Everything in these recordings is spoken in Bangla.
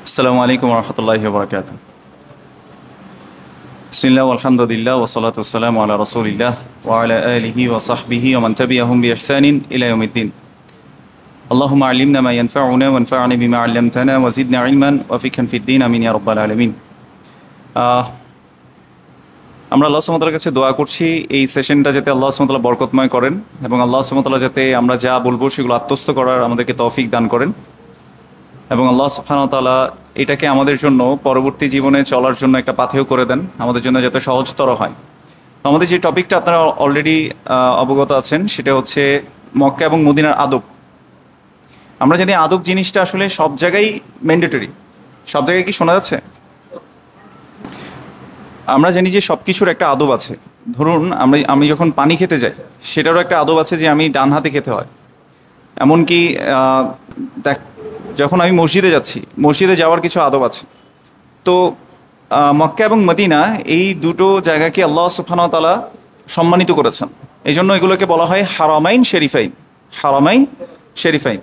আসসালামু আলাইকুম রহমতুল্লাহি ওয়া বারাকাতুহু। বিসমিল্লাহ আলহামদুলিল্লাহ ওয়াসসালাতু ওয়াসসালামু আলা রাসূলিল্লাহ ওয়া আলা আলিহি ওয়া সাহবিহি ওয়া মান তাবিআহুম বিইহসানিন ইলা ইয়াউমিদ্দিন। আল্লাহুম্মা আল্লিমনা মা ইয়ানফাউনা ওয়ানফা'না বিমা 'আল্লামতানা ওয়া জিদনা ইলমান ওয়া ফিকহান ফিদ-দ্বীন আমিন ইয়া রাব্বাল আলামিন। আমরা আল্লাহ সুবহানাহু ওয়া তাআলার কাছে দোয়া করছি এই সেশনটা যাতে আল্লাহ সুবহানাহু ওয়া তাআলা বরকতময় করেন এবং আল্লাহ সুবহানাহু ওয়া তাআলা যাতে আমরা যা বলবো সেগুলো আত্মস্থ করার আমাদেরকে তৌফিক দান করেন এবং আল্লাহ সুবহানাহু ওয়া তাআলা এটাকে আমাদের জন্য পরবর্তী জীবনে চলার জন্য একটা পাথেয় করে দেন, আমাদের জন্য যাতে সহজতর হয়। তো আমাদের যে টপিকটা আপনারা অলরেডি অবগত আছেন সেটা হচ্ছে মক্কা এবং মদিনার আদব। আমরা জানি আদব জিনিসটা আসলে সব জায়গায় ম্যান্ডেটরি। সব জায়গায় কি শোনা যাচ্ছে? আমরা জানি যে সব কিছুর একটা আদব আছে। ধরুন আমি যখন পানি খেতে যাই সেটারও একটা আদব আছে যে আমি ডান হাতে খেতে হয়। এমনকি দেখ, যখন আমি মসজিদে যাচ্ছি, মসজিদে যাওয়ার কিছু আদব আছে। তো মক্কা এবং মদিনা এই দুটো জায়গাকে আল্লাহ সুবহানাহু ওয়া তাআলা সম্মানিত করেছেন, এই জন্য এগুলোকে বলা হয় হারামাইন শরীফাইন। হারামাইন শরীফাইন,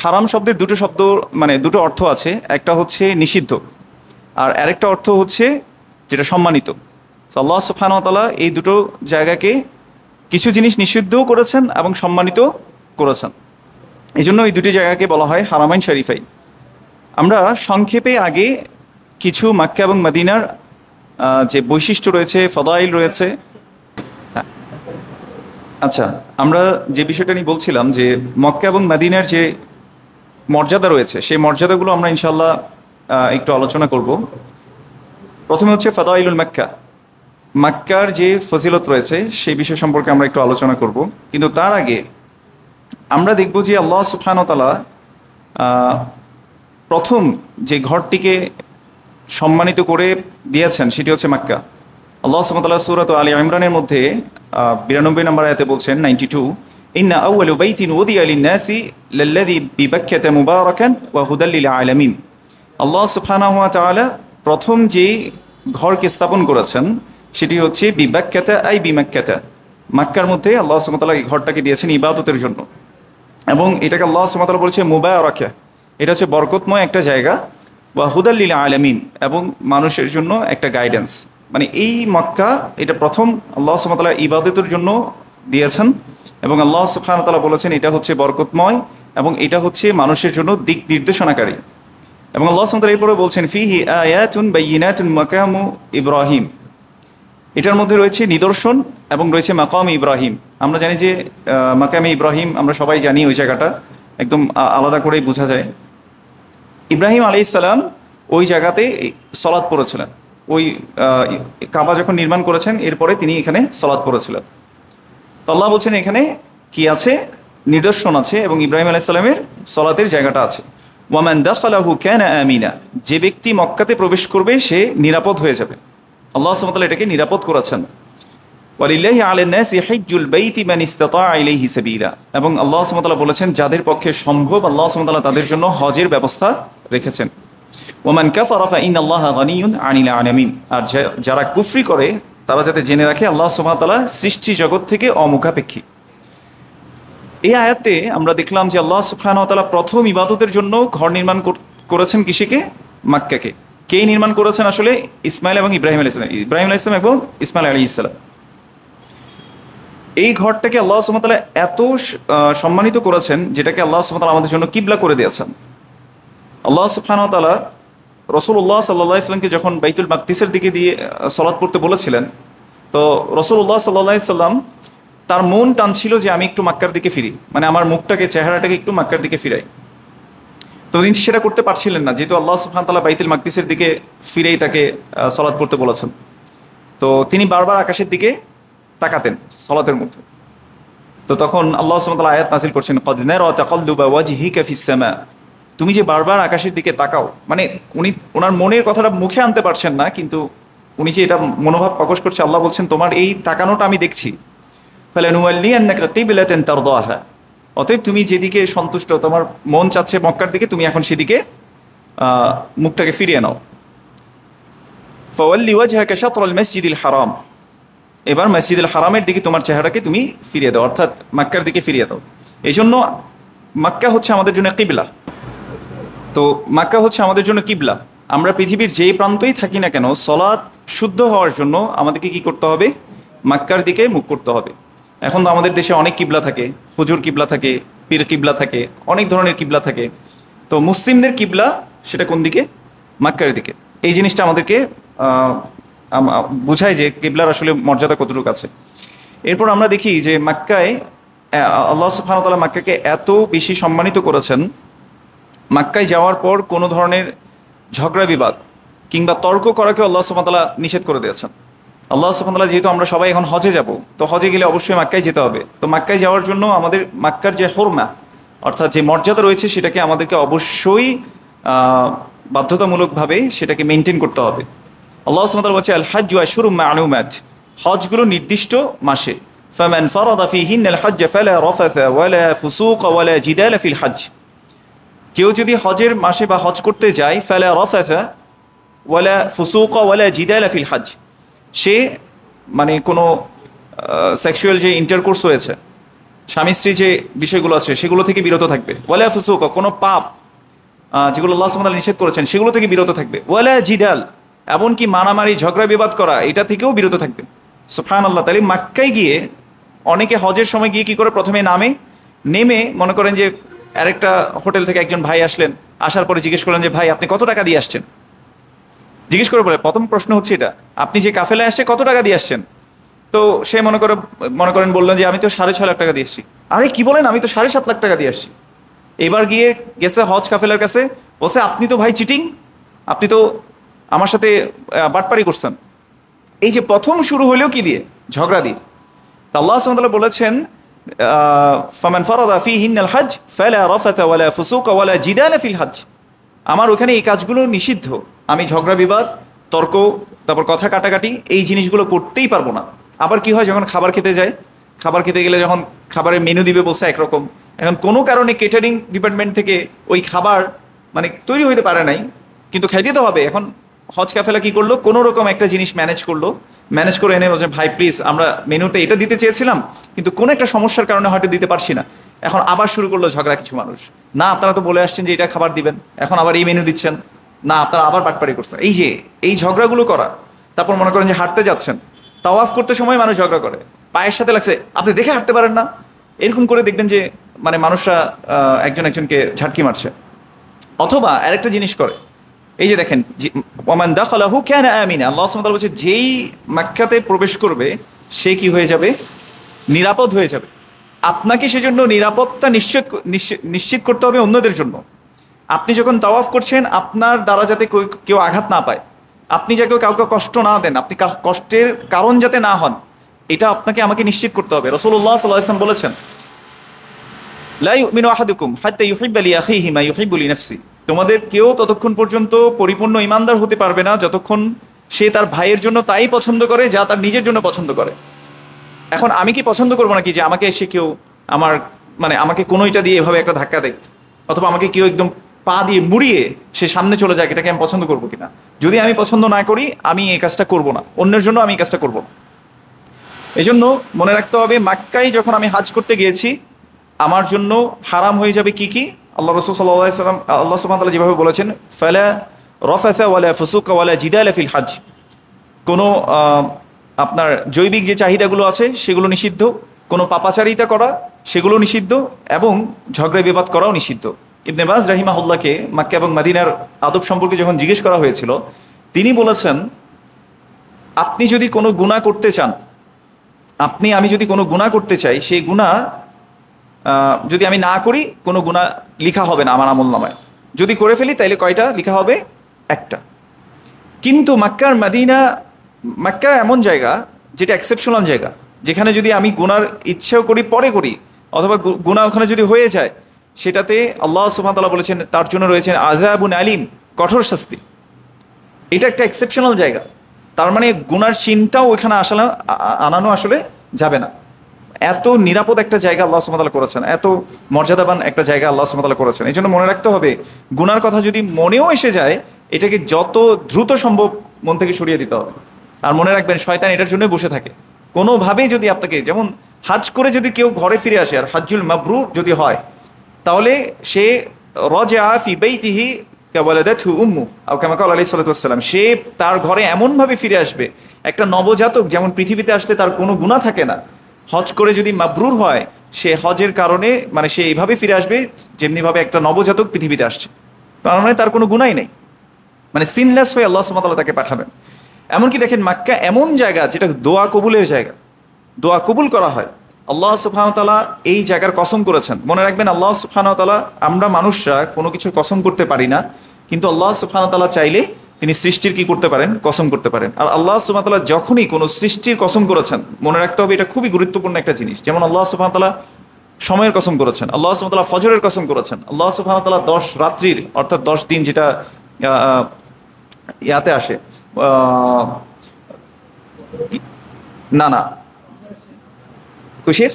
হারাম শব্দের দুটো শব্দ মানে দুটো অর্থ আছে, একটা হচ্ছে নিষিদ্ধ আর আরেকটা অর্থ হচ্ছে যেটা সম্মানিত। আল্লাহ সুবহানাহু ওয়া তাআলা এই দুটো জায়গাকে কিছু জিনিস নিষিদ্ধও করেছেন এবং সম্মানিত করেছেন, এই জন্য এই দুটি জায়গাকে বলা হয় হারামাইন শরীফাইন। আমরা সংক্ষেপে আগে কিছু মক্কা এবং মদিনার যে বৈশিষ্ট্য রয়েছে, ফদাইল রয়েছে। আচ্ছা, আমরা যে বিষয়টা নিয়ে বলছিলাম যে মক্কা এবং মদিনার যে মর্যাদা রয়েছে সেই মর্যাদাগুলো আমরা ইনশাল্লাহ একটু আলোচনা করব। প্রথমে হচ্ছে ফদাইলুল মক্কা, মক্কার যে ফজিলত রয়েছে সেই বিষয় সম্পর্কে আমরা একটু আলোচনা করব। কিন্তু তার আগে আমরা দেখব যে আল্লাহ সুবহানাহু ওয়া তাআলা প্রথম যে ঘরটিকে সম্মানিত করে দিয়েছেন সেটি হচ্ছে মক্কা। আল্লাহ সুবহানাহু ওয়া তাআলা সূরা আলে ইমরানের মধ্যে 92 নম্বর আয়াতে বলছেন 92, ইন্না আউওয়ালু বাইতিন উদিয়া লিন-নাসি লাল্লাযী বিবাক্কাতা মুবারাকান ওয়া হুদাল লিল আলামিন। আল্লাহ সুবহানাহু ওয়া তাআলা প্রথম যে ঘরকে স্থাপন করেছেন সেটি হচ্ছে বিবাক্কাতা আই বিমাক্কাতা, মক্কার মধ্যে আল্লাহ সুবহানাহু ওয়া তাআলা এই ঘরটাকে দিয়েছেন ইবাদতের জন্য এবং এটাকে আল্লাহ সুবহানাহু ওয়া তাআলা বলেছে মুবারাকা, এটা হচ্ছে বরকতময় একটা জায়গা, ওয়া হুদাল লিল আলামিন এবং মানুষের জন্য একটা গাইডেন্স। মানে এই মক্কা এটা প্রথম আল্লাহ সুবহানাহু ওয়া তাআলা ইবাদতের জন্য দিয়েছেন এবং আল্লাহ সুবহানাহু ওয়া তাআলা বলেছেন এটা হচ্ছে বরকতময় এবং এটা হচ্ছে মানুষের জন্য দিক নির্দেশনাকারী। এবং আল্লাহ সুবহানাহু ওয়া তাআলা এরপরে বলছেন ফিহি আয়াতুন বাইয়িনাতুন মাকামু ইব্রাহিম, এটার মধ্যে রয়েছে নিদর্শন এবং রয়েছে মাকাম ইব্রাহিম। আমরা জানি যে মাকামে ইব্রাহিম আমরা সবাই জানি, ওই জায়গাটা একদম আলাদা করেই বোঝা যায়। ইব্রাহিম আলাইহিস সালাম ওই জায়গাতে সলাত পড়েছিলেন, ওই কাবা যখন নির্মাণ করেছেন এরপরে তিনি এখানে সলাত পড়েছিলেন। তো আল্লাহ বলছেন এখানে কি আছে, নিদর্শন আছে এবং ইব্রাহিম আলাইহিস সালামের সলাতের জায়গাটা আছে। ওয়ামান দাখালাহু কানা আমিনা, যে ব্যক্তি মক্কাতে প্রবেশ করবে সে নিরাপদ হয়ে যাবে। আল্লাহ সুবহানাহু ওয়া তাআলা এটাকে নিরাপদ করেছেন। ওয়ালিল্লাহি আলান নাসি হিজ্জুল বাইতি মান ইসতাতা ইলাইহি সাবিলা, এবং আল্লাহ সুবহানাহু ওয়া তাআলা বলেছেন যাদের পক্ষে সম্ভব আল্লাহ সুবহানাহু ওয়া তাআলা তাদের জন্য হজের ব্যবস্থা রেখেছেন। ওয়ামান কাফারা ফাইন্নাল্লাহা গানিয়্যুন আনিল আলামিন, আর যারা কুফরি করে তারা যাতে জেনে রাখে আল্লাহ সুবহানাহু ওয়া তাআলা সৃষ্টি জগৎ থেকে অমুখাপেক্ষী। এই আয়াতে আমরা দেখলাম যে আল্লাহ সুবহানাহু ওয়া তাআলা প্রথম ইবাদতের জন্য ঘর নির্মাণ করেছেন কিসেকে? মক্কাকে। কে নির্মাণ করেছেন আসলে? ইসমাইল এবং ইব্রাহিম আলাইহিস সালাম, ইব্রাহিম আলাইহিস সালাম এবং ইসমাইল আলাইহিস সালাম। এই ঘরটাকে আল্লাহ সুবহানাহু ওয়া তাআলা এত সম্মানিত করেছেন যেটাকে আল্লাহ সুবহানাহু ওয়া তাআলা আমাদের জন্য কিবলা করে দিয়েছেন। আল্লাহ সুবহানাহু ওয়া তাআলা রাসূলুল্লাহ সাল্লাল্লাহু আলাইহি ওয়াসাল্লামকে যখন বাইতুল মাকদিসের দিকে দিয়ে সালাত পড়তে বলেছিলেন, তো রাসূলুল্লাহ সাল্লাল্লাহু আলাইহি ওয়াসাল্লাম তার মন টানছিল যে আমি একটু মক্কার দিকে ফিরি, মানে আমার মুখটাকে চেহারাটাকে একটু মক্কার দিকে ফিরাই। তো তিনি সেটা করতে পারছিলেন না, যেহেতু আল্লাহ সুবহানাহু ওয়া তাআলা বাইতুল মাকদিসের দিকে ফিরেই তাকে সালাত পড়তে বলেছেন। তো তিনি বারবার আকাশের দিকে তাকাতেন সালাতের মধ্যে। তো তখন আল্লাহ সুবহানাহু ওয়া তাআলা আয়াত নাযিল করছেন ক্বাদ নারা তাকাল্লুবা ওয়াজহিকা ফিস সামা, তুমি যে বারবার আকাশের দিকে তাকাও, মানে উনি ওনার মনের কথাটা মুখে আনতে পারছেন না, কিন্তু উনি যে এটা মনোভাব প্রকাশ করছে, আল্লাহ বলছেন তোমার এই তাকানোটা আমি দেখছি। ফালানুওয়াল্লিয়ান্নাকা কিবলাতান তারদাহা, অতএব তুমি যেদিকে সন্তুষ্ট, তোমার মন চাচ্ছে মক্কার দিকে, তুমি এখন সেদিকে মুখটাকে ফিরিয়ে নাও। ফাওয়াল্লি ওয়াজহাকা শাতরাল মাসজিদিল হারাম, এবার মসজিদুল হারামের দিকে তোমার চেহারাকে তুমি ফিরিয়ে দাও, অর্থাৎ মক্কার দিকে ফিরিয়ে দাও। এই জন্য মক্কা হচ্ছে আমাদের জন্য কিবলা। তো মাক্কা হচ্ছে আমাদের জন্য কিবলা। আমরা পৃথিবীর যেই প্রান্তই থাকি না কেন, সলাৎ শুদ্ধ হওয়ার জন্য আমাদেরকে কি করতে হবে? মাক্কার দিকে মুখ করতে হবে। এখন তো আমাদের দেশে অনেক কিবলা থাকে, হুজুর কিবলা থাকে, পীর কিবলা থাকে, অনেক ধরনের কিবলা থাকে। তো মুসলিমদের কিবলা সেটা কোন দিকে? মাক্কার দিকে। এই জিনিসটা আমাদেরকে বোঝায় যে কিবলার আসলে মর্যাদা কতটুকু আছে। এরপর আমরা দেখি যে মাক্কায় আল্লাহ সুবহানাহু ওয়া তাআলা মাক্কাকে এত বেশি সম্মানিত করেছেন, মাক্কায় যাওয়ার পর কোনো ধরনের ঝগড়া বিবাদ কিংবা তর্ক করাকে আল্লাহ সুবহানাহু ওয়া তাআলা নিষেধ করে দিয়েছেন। আল্লাহ সুবহানাহু ওয়া তাআলা যেহেতু আমরা সবাই এখন হজে যাব, তো হজে গেলে অবশ্যই মাক্কায় যেতে হবে। তো মাক্কায় যাওয়ার জন্য আমাদের মাক্কার যে হুরমা অর্থাৎ যে মর্যাদা রয়েছে সেটাকে আমাদেরকে অবশ্যই বাধ্যতামূলকভাবে সেটাকে মেনটেন করতে হবে। আল্লাহ সুবহানাহু ওয়া তাআলা বলছে আল হাজ্জু আশহুরুম মা'লুমাত, হজগুলো নির্দিষ্ট মাসে। ফামান ফারাদা ফীহিন্নাল হজ্জ ফালা রাফাথা ওয়ালা ফুসুকা ওয়ালা জিদালা ফিল হজ্জ, কেউ যদি হজের মাসে বা হজ করতে যায়, ফালা রাফাথা ওয়ালা ফুসুকা ওয়ালা জিদালা ফিল হজ্জ, সে মানে কোনো সেক্সুয়াল যে ইন্টারকোর্স হয়েছে, স্বামী স্ত্রী যে বিষয়গুলো আছে সেগুলো থেকে বিরত থাকবে। ওয়ালা ফুসুকা, কোনো পাপ যেগুলো আল্লাহ সুবহানাহু ওয়া তাআলা নিষেধ করেছেন সেগুলো থেকে বিরত থাকবে। ওয়ালা জিদাল, এমনকি মারামারি ঝগড়া বিবাদ করা এটা থেকেও বিরত থাকবে। সুবহানাল্লাহ। তাহলে মাক্কায় গিয়ে অনেকে হজের সময় গিয়ে কি করে, প্রথমে নেমে মনে করেন যে আরেকটা হোটেল থেকে একজন ভাই আসলেন, আসার পরে জিজ্ঞেস করলেন যে ভাই আপনি কত টাকা দিয়ে আসছেন? জিজ্ঞেস করে বলে প্রথম প্রশ্ন হচ্ছে এটা, আপনি যে কাফেলায় আসছে কত টাকা দিয়ে আসছেন? তো সে মনে করেন বললেন যে আমি তো 6.5 লাখ টাকা দিয়ে আসছি। আরে কি বলেন, আমি তো 7.5 লাখ টাকা দিয়ে আসছি। এবার গিয়ে গেছে হজ কাফেলার কাছে, বলছে আপনি তো ভাই চিটিং, আপনি তো আমার সাথে বাটপারি করছেন। এই যে প্রথম শুরু হলেও কি দিয়ে? ঝগড়া দিয়ে। তা আল্লাহ সুবহানাহু ওয়া তাআলা বলেছেন ফামান ফারাদা ফীহিন্নাল হজ্জ ফালা রাফাথা ওয়ালা ফুসুকা ওয়ালা জিদালা ফিল হজ্জ, আমার ওখানে এই কাজগুলো নিষিদ্ধ। আমি ঝগড়া বিবাদ, তর্ক, তারপর কথা কাটাকাটি এই জিনিসগুলো করতেই পারবো না। আবার কি হয়, যখন খাবার খেতে যায়, খাবার খেতে গেলে যখন খাবারের মেনু দিবে বলছে একরকম, এখন কোনো কারণে কেটারিং ডিপার্টমেন্ট থেকে ওই খাবার মানে তৈরি হইতে পারে নাই, কিন্তু খাইতে তো হবে। এখন হজ কাফেলা কি করলো, কোনো রকম একটা জিনিস ম্যানেজ করে এনে বলছে ভাই প্লিজ আমরা মেনুতে এটা দিতে চেয়েছিলাম কিন্তু কোনো একটা সমস্যার কারণে হয়তো দিতে পারছি না। এখন আবার শুরু করলো ঝগড়া কিছু মানুষ, না আপনারা তো বলে আসছেন যে এটা খাবার দিবেন, এখন আবার এই মেনু দিচ্ছেন না, আপনারা আবার বাটপাড়ি করছেন। এই ঝগড়াগুলো করা। তারপর মনে করেন যে হাঁটতে যাচ্ছেন, তাওয়াফ করতে সময় মানুষ ঝগড়া করে, পায়ের সাথে লাগছে আপনি দেখে হাঁটতে পারেন না, এরকম করে দেখবেন যে মানে মানুষরা একজনকে ঝাটকি মারছে। অথবা আরেকটা জিনিস করে, এই যে দেখেন ওমান দাখালাহু কানা আমিনা, আল্লাহ সুবহানাহু ওয়া তাআলা বলেছে যেই মক্কাতে প্রবেশ করবে সে কি হয়ে যাবে? নিরাপদ হয়ে যাবে। আপনাকে সেজন্য নিরাপত্তা নিশ্চিত করতে হবে অন্যদের জন্য। আপনি যখন তাওয়াফ করছেন আপনার দ্বারা যাতে কেউ আঘাত না পায়, আপনি যাতে কাউকে কষ্ট না দেন, আপনি কষ্টের কারণ যাতে না হন, এটা আমাকে নিশ্চিত করতে হবে। রাসূলুল্লাহ সাল্লাল্লাহু আলাইহি ওয়াসাল্লাম বলেছেন লা ইউমিনু আহাদুকুম হাত্তা ইউহিব্বা লিআখিহি মা ইউহিব্বু লিনাফসি, তোমাদের কেউ ততক্ষণ পর্যন্ত পরিপূর্ণ ঈমানদার হতে পারবে না যতক্ষণ সে তার ভাইয়ের জন্য তাই পছন্দ করে যা তার নিজের জন্য পছন্দ করে। এখন আমি কি পছন্দ করবো নাকি যে আমাকে এসে কেউ আমাকে কোনোইটা দিয়ে এভাবে একটা ধাক্কা দেয়, অথবা আমাকে কেউ একদম পা দিয়ে মুড়িয়ে সে সামনে চলে যায়, এটাকে আমি পছন্দ করবো কিনা? যদি আমি পছন্দ না করি আমি এই কাজটা করবো না, অন্যের জন্য আমি এই কাজটা করবো না। এই জন্য মনে রাখতে হবে মাক্কায় যখন আমি হাজ করতে গিয়েছি আমার জন্য হারাম হয়ে যাবে কি কি? আল্লাহ রাসূল সাল্লাল্লাহু আলাইহি ওয়াসাল্লাম আল্লাহ সুবহানাহু ওয়া তাআলা যেভাবে বলেছেন ফালা রাফাথা ওয়ালা ফুসুকা ওয়ালা জিদালা ফিল হজ্জ, কোনো আপনার জৈবিক যে চাহিদাগুলো আছে সেগুলো নিষিদ্ধ, কোনো পাপাচারিতা করা সেগুলো নিষিদ্ধ, এবং ঝগড়া বিবাদ করাও নিষিদ্ধ। ইবনে বাজ রাহিমাহুল্লাহকে মক্কা এবং মদিনার আদব সম্পর্কে যখন জিজ্ঞেস করা হয়েছিল তিনি বলেছেন আপনি যদি কোনো গুনাহ করতে চান, আমি যদি কোনো গুনাহ করতে চাই, সেই গুনাহ যদি আমি না করি কোনো গুনাহ লিখা হবে না আমার আমলনামায়, যদি করে ফেলি তাইলে কয়টা লিখা হবে? একটা। কিন্তু মক্কা এমন জায়গা যেটা এক্সেপশনাল জায়গা, যেখানে যদি আমি গুনার ইচ্ছেও করি পরে করি, অথবা গুনাহ ওখানে যদি হয়ে যায়, সেটাতে আল্লাহ সুবহানাহু ওয়া তাআলা বলেছেন তার জন্য রয়েছেন আযাবুন আলিম, কঠোর শাস্তি। এটা একটা এক্সেপশনাল জায়গা, তার মানে গুনার চিন্তাও ওইখানে আনানো আসলে যাবে না। এত নিরাপদ একটা জায়গা আল্লাহ সুবহানাহু ওয়া তাআলা করেছেন, এত মর্যাদাবান একটা জায়গা আল্লাহ সুবহানাহু ওয়া তাআলা করেছেন। এই জন্য মনে রাখতে হবে গুনার কথা যদি মনেও এসে যায় এটাকে যত দ্রুত সম্ভব মন থেকে সরিয়ে দিতে হবে। আর মনে রাখবেন শয়তান এটার জন্যই বসে থাকে। কোনোভাবেই যদি আপনাকে, যেমন হাজ করে যদি কেউ ঘরে ফিরে আসে আর হাজ্জুল মাবরুর যদি হয়, তাহলে সে রাজা ফি বাইতিহি কাওয়ালাদাতহু উম্মু আও কামা ক্বালা আলাইহিস সালাতু ওয়াস সালাম, সে তার ঘরে এমনভাবে ফিরে আসবে, একটা নবজাতক যেমন পৃথিবীতে আসলে তার কোনো গুনাহ থাকে না, হজ করে যদি মাবরুর হয় সে হজের কারণে মানে সে এইভাবে ফিরে আসবে যেমনিভাবে একটা নবজাতক পৃথিবীতে আসছে, তার মানে তার কোনো গুনাহই নেই, মানে সিনলেস হয়ে আল্লাহ সুবহানাহু ওয়া তাআলা তাকে পাঠাবেন। এমনকি দেখেন মক্কা এমন জায়গা যেটা দোয়া কবুলের জায়গা, দোয়া কবুল করা হয়। আল্লাহ সুবহানাহু ওয়া তাআলা এই জায়গার কসম করেছেন। মনে রাখবেন আল্লাহ সুবহানাহু ওয়া তাআলা, আমরা মানুষরা কোনো কিছুর কসম করতে পারি না, কিন্তু আল্লাহ সুবহানাহু ওয়া তাআলা চাইলে তিনি সৃষ্টির কি করতে পারেন, কসম করতে পারেন। আর আল্লাহ সুবহানাহু ওয়া তাআলা যখনই কোনো সৃষ্টির কসম করেছেন, মনে রাখতে হবে এটা খুবই গুরুত্বপূর্ণ একটা জিনিস। যেমন আল্লাহ সুবহানাহু ওয়া তাআলা সময়ের কসম করেছেন, আল্লাহ সুবহানাহু ওয়া তাআলা ফজরের কসম করেছেন, আল্লাহ সুবহানাহু ওয়া তাআলা 10 রাত্রির অর্থাৎ 10 দিন যেটা ইয়াতে আসে, না না খুশির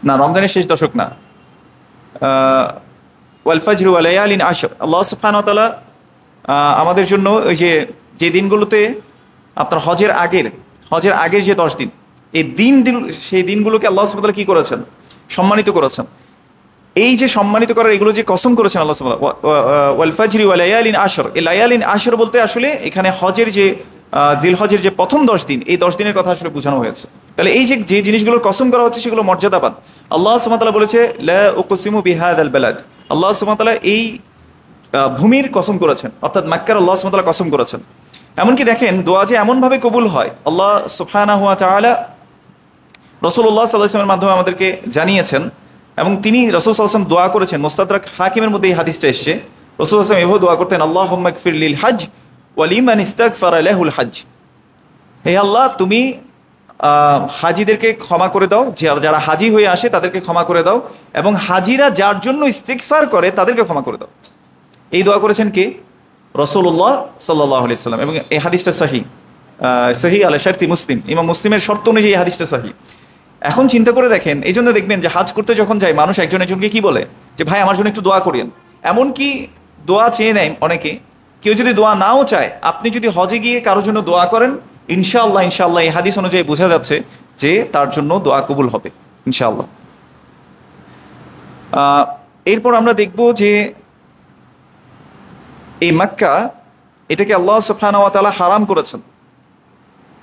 না, রমজানের শেষ দশক না, ওয়াল ফাজর ওয়া লায়ালিন আশর, আল্লাহ সুবহানাহু ওয়া তাআলা আমাদের জন্য ওই যে দিনগুলোতে আপনার হজের আগের যে 10 দিন, এই সেই দিনগুলোকে আল্লাহ সুবহানাহু ওয়া তাআলা কি করেছেন, সম্মানিত করেছেন। এই যে সম্মানিত করার এগুলো যে কসম করেছেন আল্লাহ সুবহানাহু ওয়াল ফাজরি ওয়া লায়ালিন আশর, এই লায়ালিন আশর বলতে আসলে এখানে হজের যে জিলহজের যে প্রথম 10 দিন, এই 10 দিনের কথা আসলে বোঝানো হয়েছে। তাহলে এই যে জিনিসগুলোর কসম করা হচ্ছে সেগুলো মর্যাদাবান। আল্লাহ সুবহানাহু ওয়া তাআলা বলেছে লা উকসিমু বিহাদাল বালাদ, আল্লাহ সুবহানাহু ওয়া তাআলা এই ভূমির কসম করেছেন, অর্থাৎ মক্কার আল্লাহ সুবহানাহু ওয়া তাআলা কসম করেছেন। এমনকি দেখেন দোয়া যে এমনভাবে কবুল হয়, আল্লাহ সুবহানাহু ওয়া তাআলা রাসূলুল্লাহ সাল্লাল্লাহু আলাইহি ওয়াসাল্লামের মাধ্যমে আমাদেরকে জানিয়েছেন, এবং তিনি রাসূল সাল্লাল্লাহু আলাইহি ওয়াসাল্লাম দোয়া করেছেন। মুস্তাদরাক হাকিমের মধ্যে এই হাদিসটা এসেছে, রাসূল সাল্লাল্লাহু আলাইহি ওয়াসাল্লাম এভাবে দোয়া করতেন, আল্লাহুম্মা গফির লিল হজ ওয়া লিমান ইস্তাগফারা লাহুল হজ, হে আল্লাহ তুমি হাজিদেরকে ক্ষমা করে দাও, যারা হাজি হয়ে আসে তাদেরকে ক্ষমা করে দাও, এবং হাজিরা যার জন্য ইস্তিগফার করে তাদেরকে ক্ষমা করে দাও। এই দোয়া করেছেন কে? রাসূলুল্লাহ সাল্লাল্লাহু আলাইহি ওয়াসাল্লাম, এবং এই হাদিসটা সহিহ আলা শারতি মুসলিম, ইমাম মুসলিমের শর্ত অনুযায়ী এই হাদিসটা সহিহ। এখন চিন্তা করে দেখেন, এই জন্য দেখবেন যে হাজ করতে যখন যায় মানুষ একজন একজনকে কি বলে যে ভাই আমার জন্য একটু দোয়া করিয়েন, এমনকি দোয়া চেয়ে নেয় অনেকে। কেউ যদি দোয়া নাও চায়, আপনি যদি হজে গিয়ে কারোর জন্য দোয়া করেন, ইনশাআল্লাহ এই হাদিস অনুযায়ী বোঝা যাচ্ছে যে তার জন্য দোয়া কবুল হবে ইনশাআল্লাহ। এরপর আমরা দেখব যে এই মক্কা, এটাকে আল্লাহ সুবহানাহু ওয়া তাআলা হারাম করেছেন।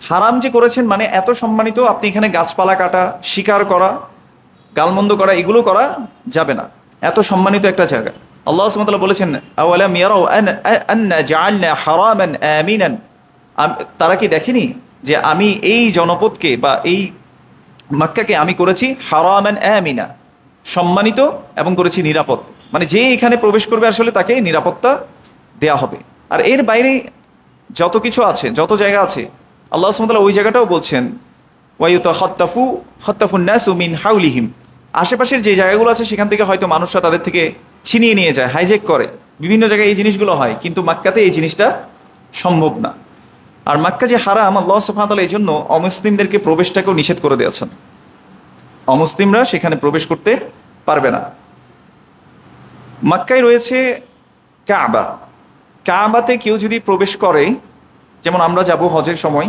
হারাম যে করেছেন মানে এত সম্মানিত, আপনি এখানে গাছপালা কাটা, শিকার করা, গালমন্দ করা এগুলো করা যাবে না, এত সম্মানিত একটা জায়গা। আল্লাহ সুবহানাহু ওয়া তাআলা বলেছেন আওয়ালাম ইয়ারাউ আন্না জাআলনা হারামান আমিনান, তারা কি দেখেনি যে আমি এই জনপদকে বা এই মক্কাকে আমি করেছি হারামান আমিনা, সম্মানিত, এবং করেছি নিরাপদ, মানে যে এখানে প্রবেশ করবে আসলে তাকে নিরাপত্তা দেয়া হবে। আর এর বাইরে যত কিছু আছে, যত জায়গা আছে, আল্লাহ সুবহানাহু ওয়া তাআলা ওই জায়গাটাও বলছেন খাত্তাফুন নাসু মিন হাউলিহিম, আশেপাশের যে জায়গাগুলো আছে সেখান থেকে হয়তো মানুষরা তাদের থেকে ছিনিয়ে নিয়ে যায়, হাইজ্যাক করে, বিভিন্ন জায়গায় এই জিনিসগুলো হয়, কিন্তু মক্কাতে এই জিনিসটা সম্ভব না। আর মক্কা যে হারাম, আল্লাহ সুবহানাহু ওয়া তাআলা এই জন্য অমুসলিমদেরকে প্রবেশটাকেও নিষেধ করে দিয়েছেন, অমুসলিমরা সেখানে প্রবেশ করতে পারবে না। মক্কায় রয়েছে কাবা, কাবাতে কেউ যদি প্রবেশ করে, যেমন আমরা যাব হজের সময়,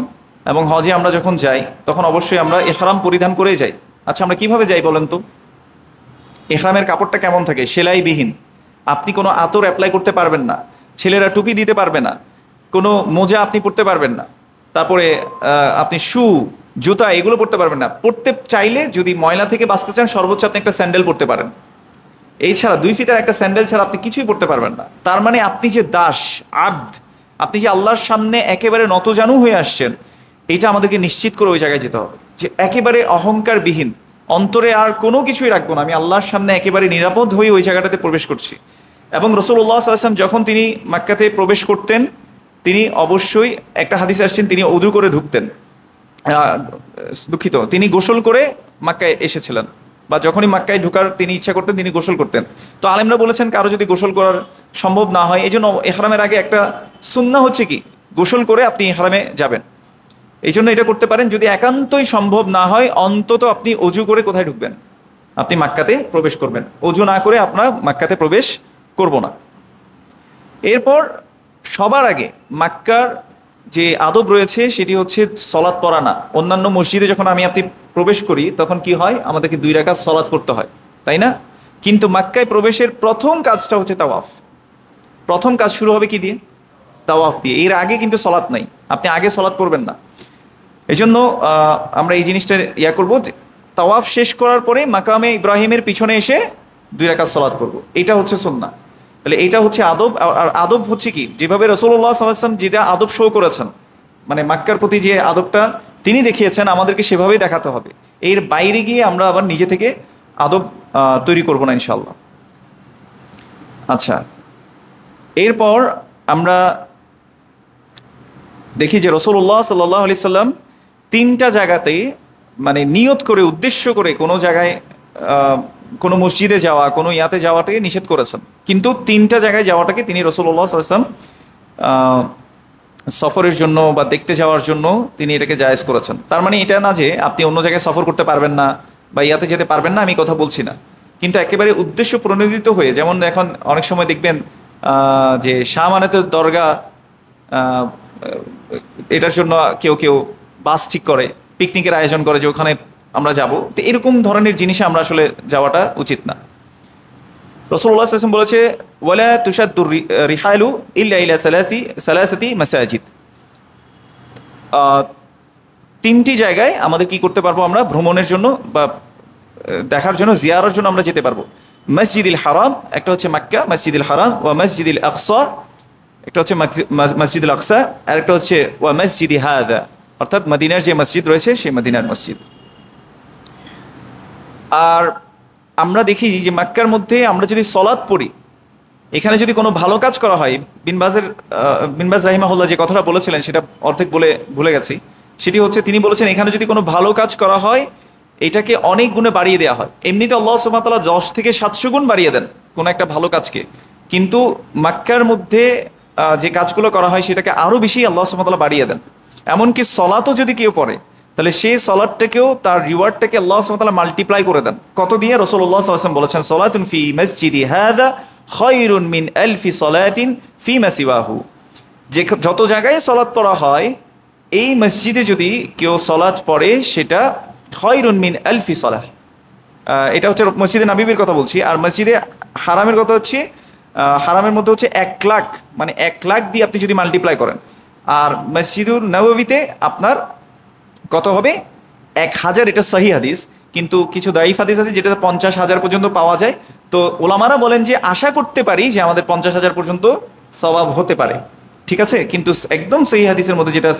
এবং হজে আমরা যখন যাই তখন অবশ্যই আমরা ইহরাম পরিধান করেই যাই। আচ্ছা আমরা কিভাবে যাই বলেন তো? ইহরামের কাপড়টা কেমন থাকে? সেলাইবিহীন, আপনি কোনো আতর অ্যাপ্লাই করতে পারবেন না, ছেলেরা টুপি দিতে পারবে না, কোনো মোজা আপনি পরতে পারবেন না, তারপরে আপনি শু জুতা এগুলো পরতে পারবেন না। পরতে চাইলে যদি ময়লা থেকে বাঁচতে চান সর্বোচ্চ আপনি একটা স্যান্ডেল পরতে পারেন, এই ছাড়া 2 ফিতার একটা স্যান্ডেল ছাড়া আপনি কিছুই পরতে পারবেন না। তার মানে আপনি যে দাস, আব্দ, আপনি যে আল্লাহর সামনে একেবারে নতজানু হয়ে আসছেন, এটা আমাদেরকে নিশ্চিত করে ওই জায়গায় যেতে হবে যে একেবারে অহংকারবিহীন, অন্তরে আর কোনো কিছুই রাখবো না, আমি আল্লাহর সামনে একেবারে নিরাপদ হয়ে ওই জায়গাটাতে প্রবেশ করছি। এবং রাসূলুল্লাহ সাল্লাল্লাহু আলাইহি ওয়াসাল্লাম যখন তিনি মক্কাতে প্রবেশ করতেন, তিনি অবশ্যই একটা হাদিস আসছেন তিনি ওযু করে ঢুকতেন, তিনি গোসল করে মক্কায় এসেছিলেন, বা যখনই মক্কায় ঢোকার তিনি ইচ্ছা করতেন তিনি গোসল করতেন। তো আলেমরা বলেছেন কারো যদি গোসল করার সম্ভব না হয়, এই জন্য ইহরামের আগে একটা সুন্নাহ হচ্ছে কি গোসল করে আপনি ইহরামে যাবেন। এই জন্য এটা করতে পারেন। যদি একান্তই সম্ভব না হয়, অন্তত আপনি অজু করে কোথায় ঢুকবেন? আপনি মক্কাতে প্রবেশ করবেন, অজু না করে আপনার মক্কাতে প্রবেশ করব না। এরপর সবার আগে মক্কার যে আদব রয়েছে সেটি হচ্ছে সলাত পড়া না। অন্যান্য মসজিদে যখন আপনি প্রবেশ করি তখন কি হয়, আমাদেরকে 2 রাকাত সলাত পড়তে হয়, তাই না? কিন্তু মক্কায় প্রবেশের প্রথম কাজটা হচ্ছে তাওয়াফ। প্রথম কাজ শুরু হবে কি দিয়ে? তাওয়াফ দিয়ে। এর আগে কিন্তু সলাৎ নাই, আপনি আগে সলাৎ করবেন না। এই জন্য আমরা এই জিনিসটা করবো, তাওয়াফ শেষ করার পরে মাকামে ইব্রাহিমের পিছনে এসে 2 রাকাত সলাৎ করব, এটা হচ্ছে সুন্নাহ। তাহলে এটা হচ্ছে আদব। আর আদব হচ্ছে কি, যেভাবে রাসূলুল্লাহ সাল্লাল্লাহু আলাইহি ওয়াসাল্লাম যেটা আদব শো করেছেন, মানে মক্কার প্রতি যে আদবটা তিনি দেখিয়েছেন, আমাদেরকে সেভাবেই দেখাতে হবে। এর বাইরে গিয়ে আমরা আবার নিজে থেকে আদব তৈরি করব না ইনশাআল্লাহ। আচ্ছা, এরপর আমরা দেখি যে রাসূলুল্লাহ সাল্লাল্লাহু আলাইহি সাল্লাম 3টা জায়গাতে মানে নিয়ত করে, উদ্দেশ্য করে কোনো জায়গায় কোনো মসজিদে যাওয়া, কোনো ইয়াতে যাওয়াটাকে নিষেধ করেছেন, কিন্তু 3টা জায়গায় যাওয়াটাকে তিনি রাসূলুল্লাহ সাল্লাল্লাহু আলাইহি সাল্লাম সফরের জন্য বা দেখতে যাওয়ার জন্য তিনি এটাকে জায়েজ করেছেন। তার মানে এটা না যে আপনি অন্য জায়গায় সফর করতে পারবেন না বা ইয়াতে যেতে পারবেন না, আমি কথা বলছি না, কিন্তু একেবারে উদ্দেশ্য প্রণোদিত হয়ে, যেমন এখন অনেক সময় দেখবেন যে শাহ আমানতের দরগা, এটার জন্য কেউ কেউ বাস ঠিক করে, পিকনিকের আয়োজন করে যে ওখানে আমরা যাব, তো এরকম ধরনের জিনিসে আমরা আসলে যাওয়াটা উচিত না। রাসূলুল্লাহ সাল্লাল্লাহু আলাইহি ওয়াসাল্লাম বলেছে, ওয়ালা তুশাদ্দুর রিহালু ইল্লা ইলা সালাসাতি মাসাজিদ। 3টি জায়গায় আমাদের কি করতে পারবো, আমরা ভ্রমণের জন্য বা দেখার জন্য, জিয়ারার জন্য আমরা যেতে পারবো। মসজিদুল হারাম, একটা হচ্ছে মক্কা মসজিদুল হারাম, ওয়া মসজিদুল আকসা, একটা হচ্ছে মসজিদুল আকসা, আর একটা হচ্ছে ওয়া মসজিদি হাযা, অর্থাৎ মদিনার যে মসজিদ রয়েছে সেই মদিনার মসজিদ। আর আমরা দেখি যে মক্কার মধ্যে আমরা যদি সলাৎ পড়ি, এখানে যদি কোনো ভালো কাজ করা হয়, বিন বাজ রাহিমাহুল্লাহ যে কথাটা বলেছিলেন সেটা অর্ধেক বলে ভুলে গেছি। সেটি হচ্ছে, তিনি বলেছেন এখানে যদি কোনো ভালো কাজ করা হয় এটাকে অনেক গুণে বাড়িয়ে দেওয়া হয়। এমনিতে আল্লাহ সুবহানাহু ওয়া তাআলা 10 থেকে 700 গুণ বাড়িয়ে দেন কোনো একটা ভালো কাজকে, কিন্তু মক্কার মধ্যে যে কাজগুলো করা হয় সেটাকে আরও বেশি আল্লাহ সুবহানাহু ওয়া তাআলা বাড়িয়ে দেন। এমনকি সলাতও যদি কেউ পড়ে, তাহলে সেই সলাটটাকেও, তার রিওয়ার্ডটাকে আল্লাহ সুবহানাহু ওয়া তাআলা মাল্টিপ্লাই করে দেন। কত দিয়ে? রাসূলুল্লাহ সাল্লাল্লাহু আলাইহি ওয়াসাল্লাম বলেছেন, সলাতুন ফি মসজিদি হাযা খায়রুন মিন আলফি সলাতিন ফি মা সিওয়াহু। যে যত জায়গায় সলাৎ পড়া হয়, এই মসজিদে যদি কেউ সলাৎ পড়ে সেটা খায়রুন মিন আলফি সলাহ। এটা হচ্ছে মসজিদে নববীর কথা বলছি। আর মসজিদে হারামের কথা হচ্ছে, হারামের মধ্যে হচ্ছে 1 লাখ, মানে 1 লাখ দিয়ে আপনি যদি মাল্টিপ্লাই করেন। আর মসজিদুল নববীতে আপনার কত হবে? 1000। এটা সহি হাদিস, কিন্তু কিছু দাইফ হাদিস আছে যেটাতে 50,000 পর্যন্ত পাওয়া যায়। তো ওলামারা বলেন যে আশা করতে পারি যে আমাদের 50,000 পর্যন্ত সওয়াব হতে পারে, ঠিক আছে। কিন্তু একদম সহি হাদিসের মধ্যে যেটা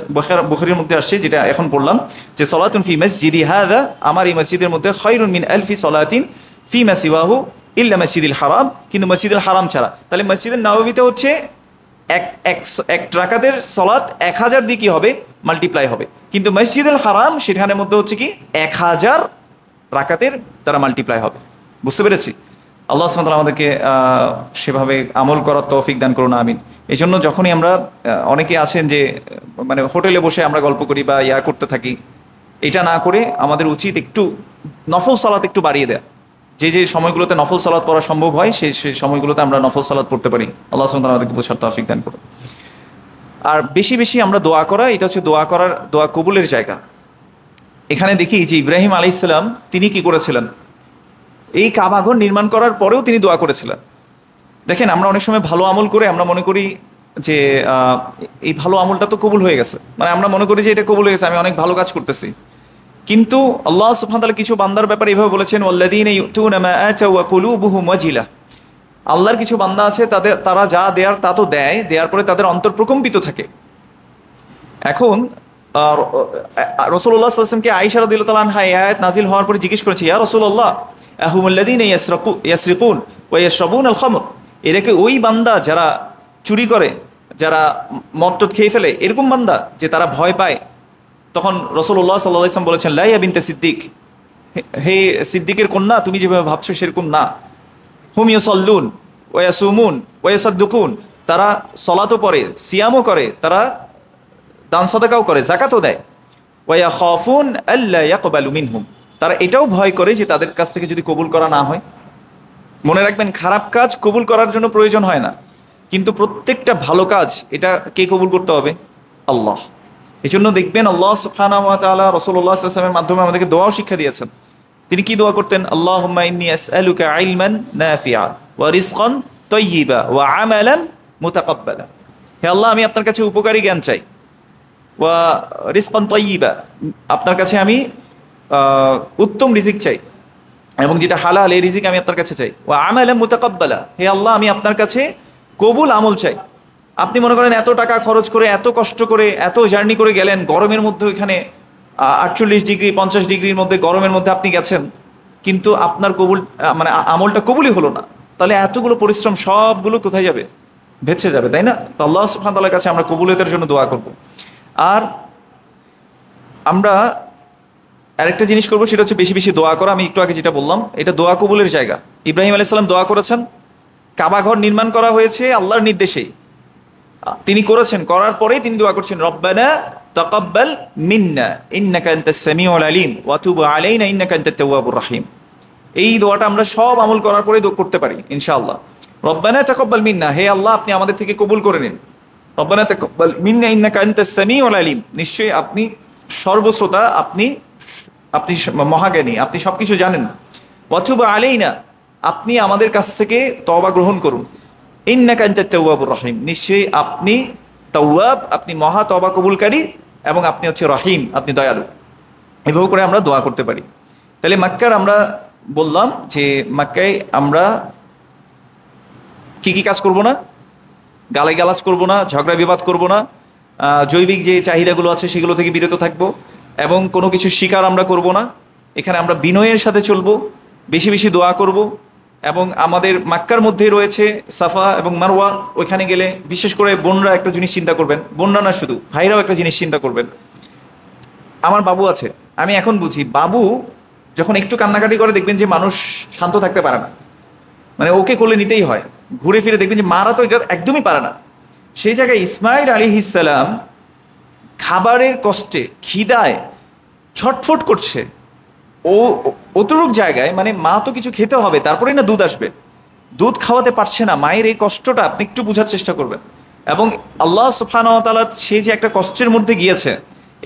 বুখারীর মধ্যে আসছে, যেটা এখন পড়লাম, যে সলাতুন ফি মসজিদি হাযা, আমার এই মসজিদের মধ্যে খায়রুন মিন আলফি সলাতিন ফি মা সিওয়াহু ইল্লা মসজিদুল হারাম, কিন্তু মসজিদুল হারাম ছাড়া। তাহলে মসজিদুল নববীতে হচ্ছে এক রাকাতের সলাত 1000 দিয়ে কি হবে? মাল্টিপ্লাই হবে। কিন্তু মসজিদুল হারাম সেখানের মধ্যে হচ্ছে কি 1000 রাকাতের দ্বারা মাল্টিপ্লাই হবে। বুঝতে পেরেছি? আল্লাহ সুবহানাহু ওয়া তাআলা আমাদেরকে সেভাবে আমল করার তৌফিক দান করুন, আমিন। এই জন্য যখনই আমরা, অনেকে আছেন যে মানে হোটেলে বসে আমরা গল্প করি বা করতে থাকি, এটা না করে আমাদের উচিত একটু নফল সালাত একটু বাড়িয়ে দেয়া। যে যে সময়গুলোতে নফল সালাত পড়া সম্ভব হয় সেই সময়গুলোতে আমরা নফল সালাত পড়তে পারি। আল্লাহ সুবহানাহু ওয়া তাআলা আমাদেরকে বোঝার তৌফিক দান করুন। আর বেশি বেশি আমরা দোয়া করা, এটা হচ্ছে দোয়া কবুলের জায়গা। এখানে দেখি যে ইব্রাহিম আলাইহিস সালাম তিনি কি করেছিলেন, এই কাবাঘর নির্মাণ করার পরেও তিনি দোয়া করেছিলেন। দেখেন, আমরা অনেক সময় ভালো আমল করে আমরা মনে করি যে এই ভালো আমলটা তো কবুল হয়ে গেছে, মানে আমরা মনে করি যে এটা কবুল হয়ে গেছে, আমি অনেক ভালো কাজ করতেছি। কিন্তু আল্লাহ সুবহানাহু ওয়া তাআলা কিছু বান্দার ব্যাপারে এভাবে বলেছেন, ওয়াল্লাযীনা ইউতুনা মা আতাউ ওয়া কুলুবুহুম ওয়াজিলা। আল্লাহর কিছু বান্দা আছে, তারা যা দেয়ার তা তো দেয়, দেওয়ার পরে তাদের অন্তর প্রকম্পিত থাকে। এখন রাসূলুল্লাহ সাল্লাল্লাহু আলাইহি ওয়াসাল্লামকে আয়েশা রাদিয়াল্লাহু তাআলা আনহা এই আয়াত নাযিল হওয়ার পরে জিজ্ঞেস করেছে, ইয়া রাসূলুল্লাহ আহুমুল্লাযীনা ইয়াসরিকুন ওয়া ইয়াশরাবুনাল খামর। এরা কি ওই বান্দা যারা চুরি করে, যারা মদ টদ খেয়ে ফেলে, এরকম বান্দা যে তারা ভয় পায়? তখন রাসূলুল্লাহ সাল্লাল্লাহু আলাইহি ওয়াসাল্লাম বলেছেন, লা ইয়া বিনতে সিদ্দিক, হে সিদ্দিকের কন্যা, তুমি যেভাবে ভাবছো সেরকম না। হুম ইউসাল্লুন ওয়া ইয়াসুমুন ওয়া ইয়াসাদ্দুকুন, তারা সালাতও পড়ে, সিয়ামও করে, তারা দান সাদাকাও করে, যাকাতও দেয়। ওয়া ইয়াখাফুন আল্লা ইয়াকবালু মিনহুম, তারা এটাও ভয় করে যে তাদের কাছ থেকে যদি কবুল করা না হয়। মনে রাখবেন, খারাপ কাজ কবুল করার জন্য প্রয়োজন হয় না, কিন্তু প্রত্যেকটা ভালো কাজ এটা কে কবুল করতে হবে? আল্লাহ। এই জন্য দেখবেন আল্লাহ সুবহানাহু ওয়া তাআলা রাসূলুল্লাহ সাল্লাল্লাহু আলাইহি ওয়াসাল্লামের মাধ্যমে আমাদেরকে দোয়াও শিক্ষা দিয়েছেন। তিনি কি দোয়া করতেন? আল্লাহুম্মা ইন্নী আসআলুকা ইলমান নাফিআ ওয়া রিজকান তাইয়্যিবা ওয়া আমালান মুতাকাব্বালা। হে আল্লাহ, আমি আপনার কাছে উপকারী জ্ঞান চাই, ওয়া রিজকান তাইয়্যিবা, আপনার কাছে আমি উত্তম রিজিক চাই, এবং যেটা হালাল এই রিজিক আমি আপনার কাছে চাই। ওয়া আমালান মুতাকাব্বালা, হে আল্লাহ, আমি আপনার কাছে কবুল আমল চাই। আপনি মনে করেন এত টাকা খরচ করে, এত কষ্ট করে, এত জার্নি করে গেলেন, গরমের মধ্যে ওইখানে 48 ডিগ্রি 50 ডিগ্রির মধ্যে গরমের মধ্যে আপনি গেছেন, কিন্তু আপনার কবুল মানে আমলটা কবুলই হলো না, তাহলে এতগুলো পরিশ্রম সবগুলো কোথায় যাবে? ভেসে যাবে, তাই না? তো আল্লাহ সুবহানাহু ওয়া তাআলার কাছে আমরা কবুলিয়তের জন্য দোয়া করব। আর আমরা আরেকটা জিনিস করবো, সেটা হচ্ছে বেশি বেশি দোয়া করা। আমি একটু আগে যেটা বললাম, এটা দোয়া কবুলের জায়গা। ইব্রাহিম আলাইহিস সালাম দোয়া করেছেন, কাবা ঘর নির্মাণ করা হয়েছে আল্লাহর নির্দেশেই, তিনি করেছেন, করার পরেই তিনি দোয়া করছেন, রব্বানা তাকাব্বাল মিন্না ইন্নাকা আনতাস সামিউল আলিম ওয়া তুব আলাইনা ইন্নাকা আনতাত তাওয়াবুর রহিম। এই দোয়াটা আমরা সব আমল করার পরেই করতে পারি ইনশাআল্লাহ। রব্বানা তাকাব্বাল মিন্না, হে আল্লাহ, আপনি আমাদের থেকে কবুল করে নিন। রব্বানা তাকাব্বাল মিন্না ইন্নাকা আনতাস সামিউল আলিম, নিশ্চয়ই আপনি সর্বশ্রোতা, আপনি মহাজ্ঞানী, আপনি সবকিছু জানেন। ওয়া তুব আলাইনা, আপনি আমাদের কাছ থেকে তওবা গ্রহণ করুন। ইন্নাকা আনতাত তাওয়াবুর রহিম, নিশ্চয়ই আপনি তাওয়াব, আপনি মহা তওবা কবুলকারী, এবং আপনি হচ্ছে রহিম, আপনি দয়ালু। এভাবে করে আমরা দোয়া করতে পারি। তাহলে মক্কার আমরা বললাম যে মক্কায় আমরা কি কি কাজ করব না? গালাগালাজ করব না, ঝগড়া বিবাদ করব না, জৈবিক যে চাহিদাগুলো আছে সেগুলো থেকে বিরত থাকব, এবং কোনো কিছু শিকার আমরা করব না। এখানে আমরা বিনয়ের সাথে চলবো, বেশি বেশি দোয়া করব। এবং আমাদের মক্কার মধ্যে রয়েছে সাফা এবং মারওয়া, ওইখানে গেলে বিশেষ করে বোনরা একটা জিনিস চিন্তা করবেন, বোনরা না শুধু ভাইরাও একটা জিনিস চিন্তা করবেন। আমার বাবু আছে, আমি এখন বুঝি, বাবু যখন একটু কান্নাকাটি করে দেখবেন যে মানুষ শান্ত থাকতে পারে না, মানে ওকে কোলে নিতেই হয়। ঘুরে ফিরে দেখবেন যে মারা তো এটা একদমই পারে না। সেই জায়গায় ইসমাইল আলাইহিস সালাম খাবারের কষ্টে, খিদায় ছটফট করছে, ও অতটুক জায়গায়, মানে মা তো কিছু খেতে হবে, তারপরেই না দুধ আসবে, দুধ খাওয়াতে পারছে না। মায়ের এই কষ্টটা আপনি একটু বোঝার চেষ্টা করবেন। এবং আল্লাহ সুবহানাহু ওয়া তাআলা সে যে একটা কষ্টের মধ্যে গিয়েছে,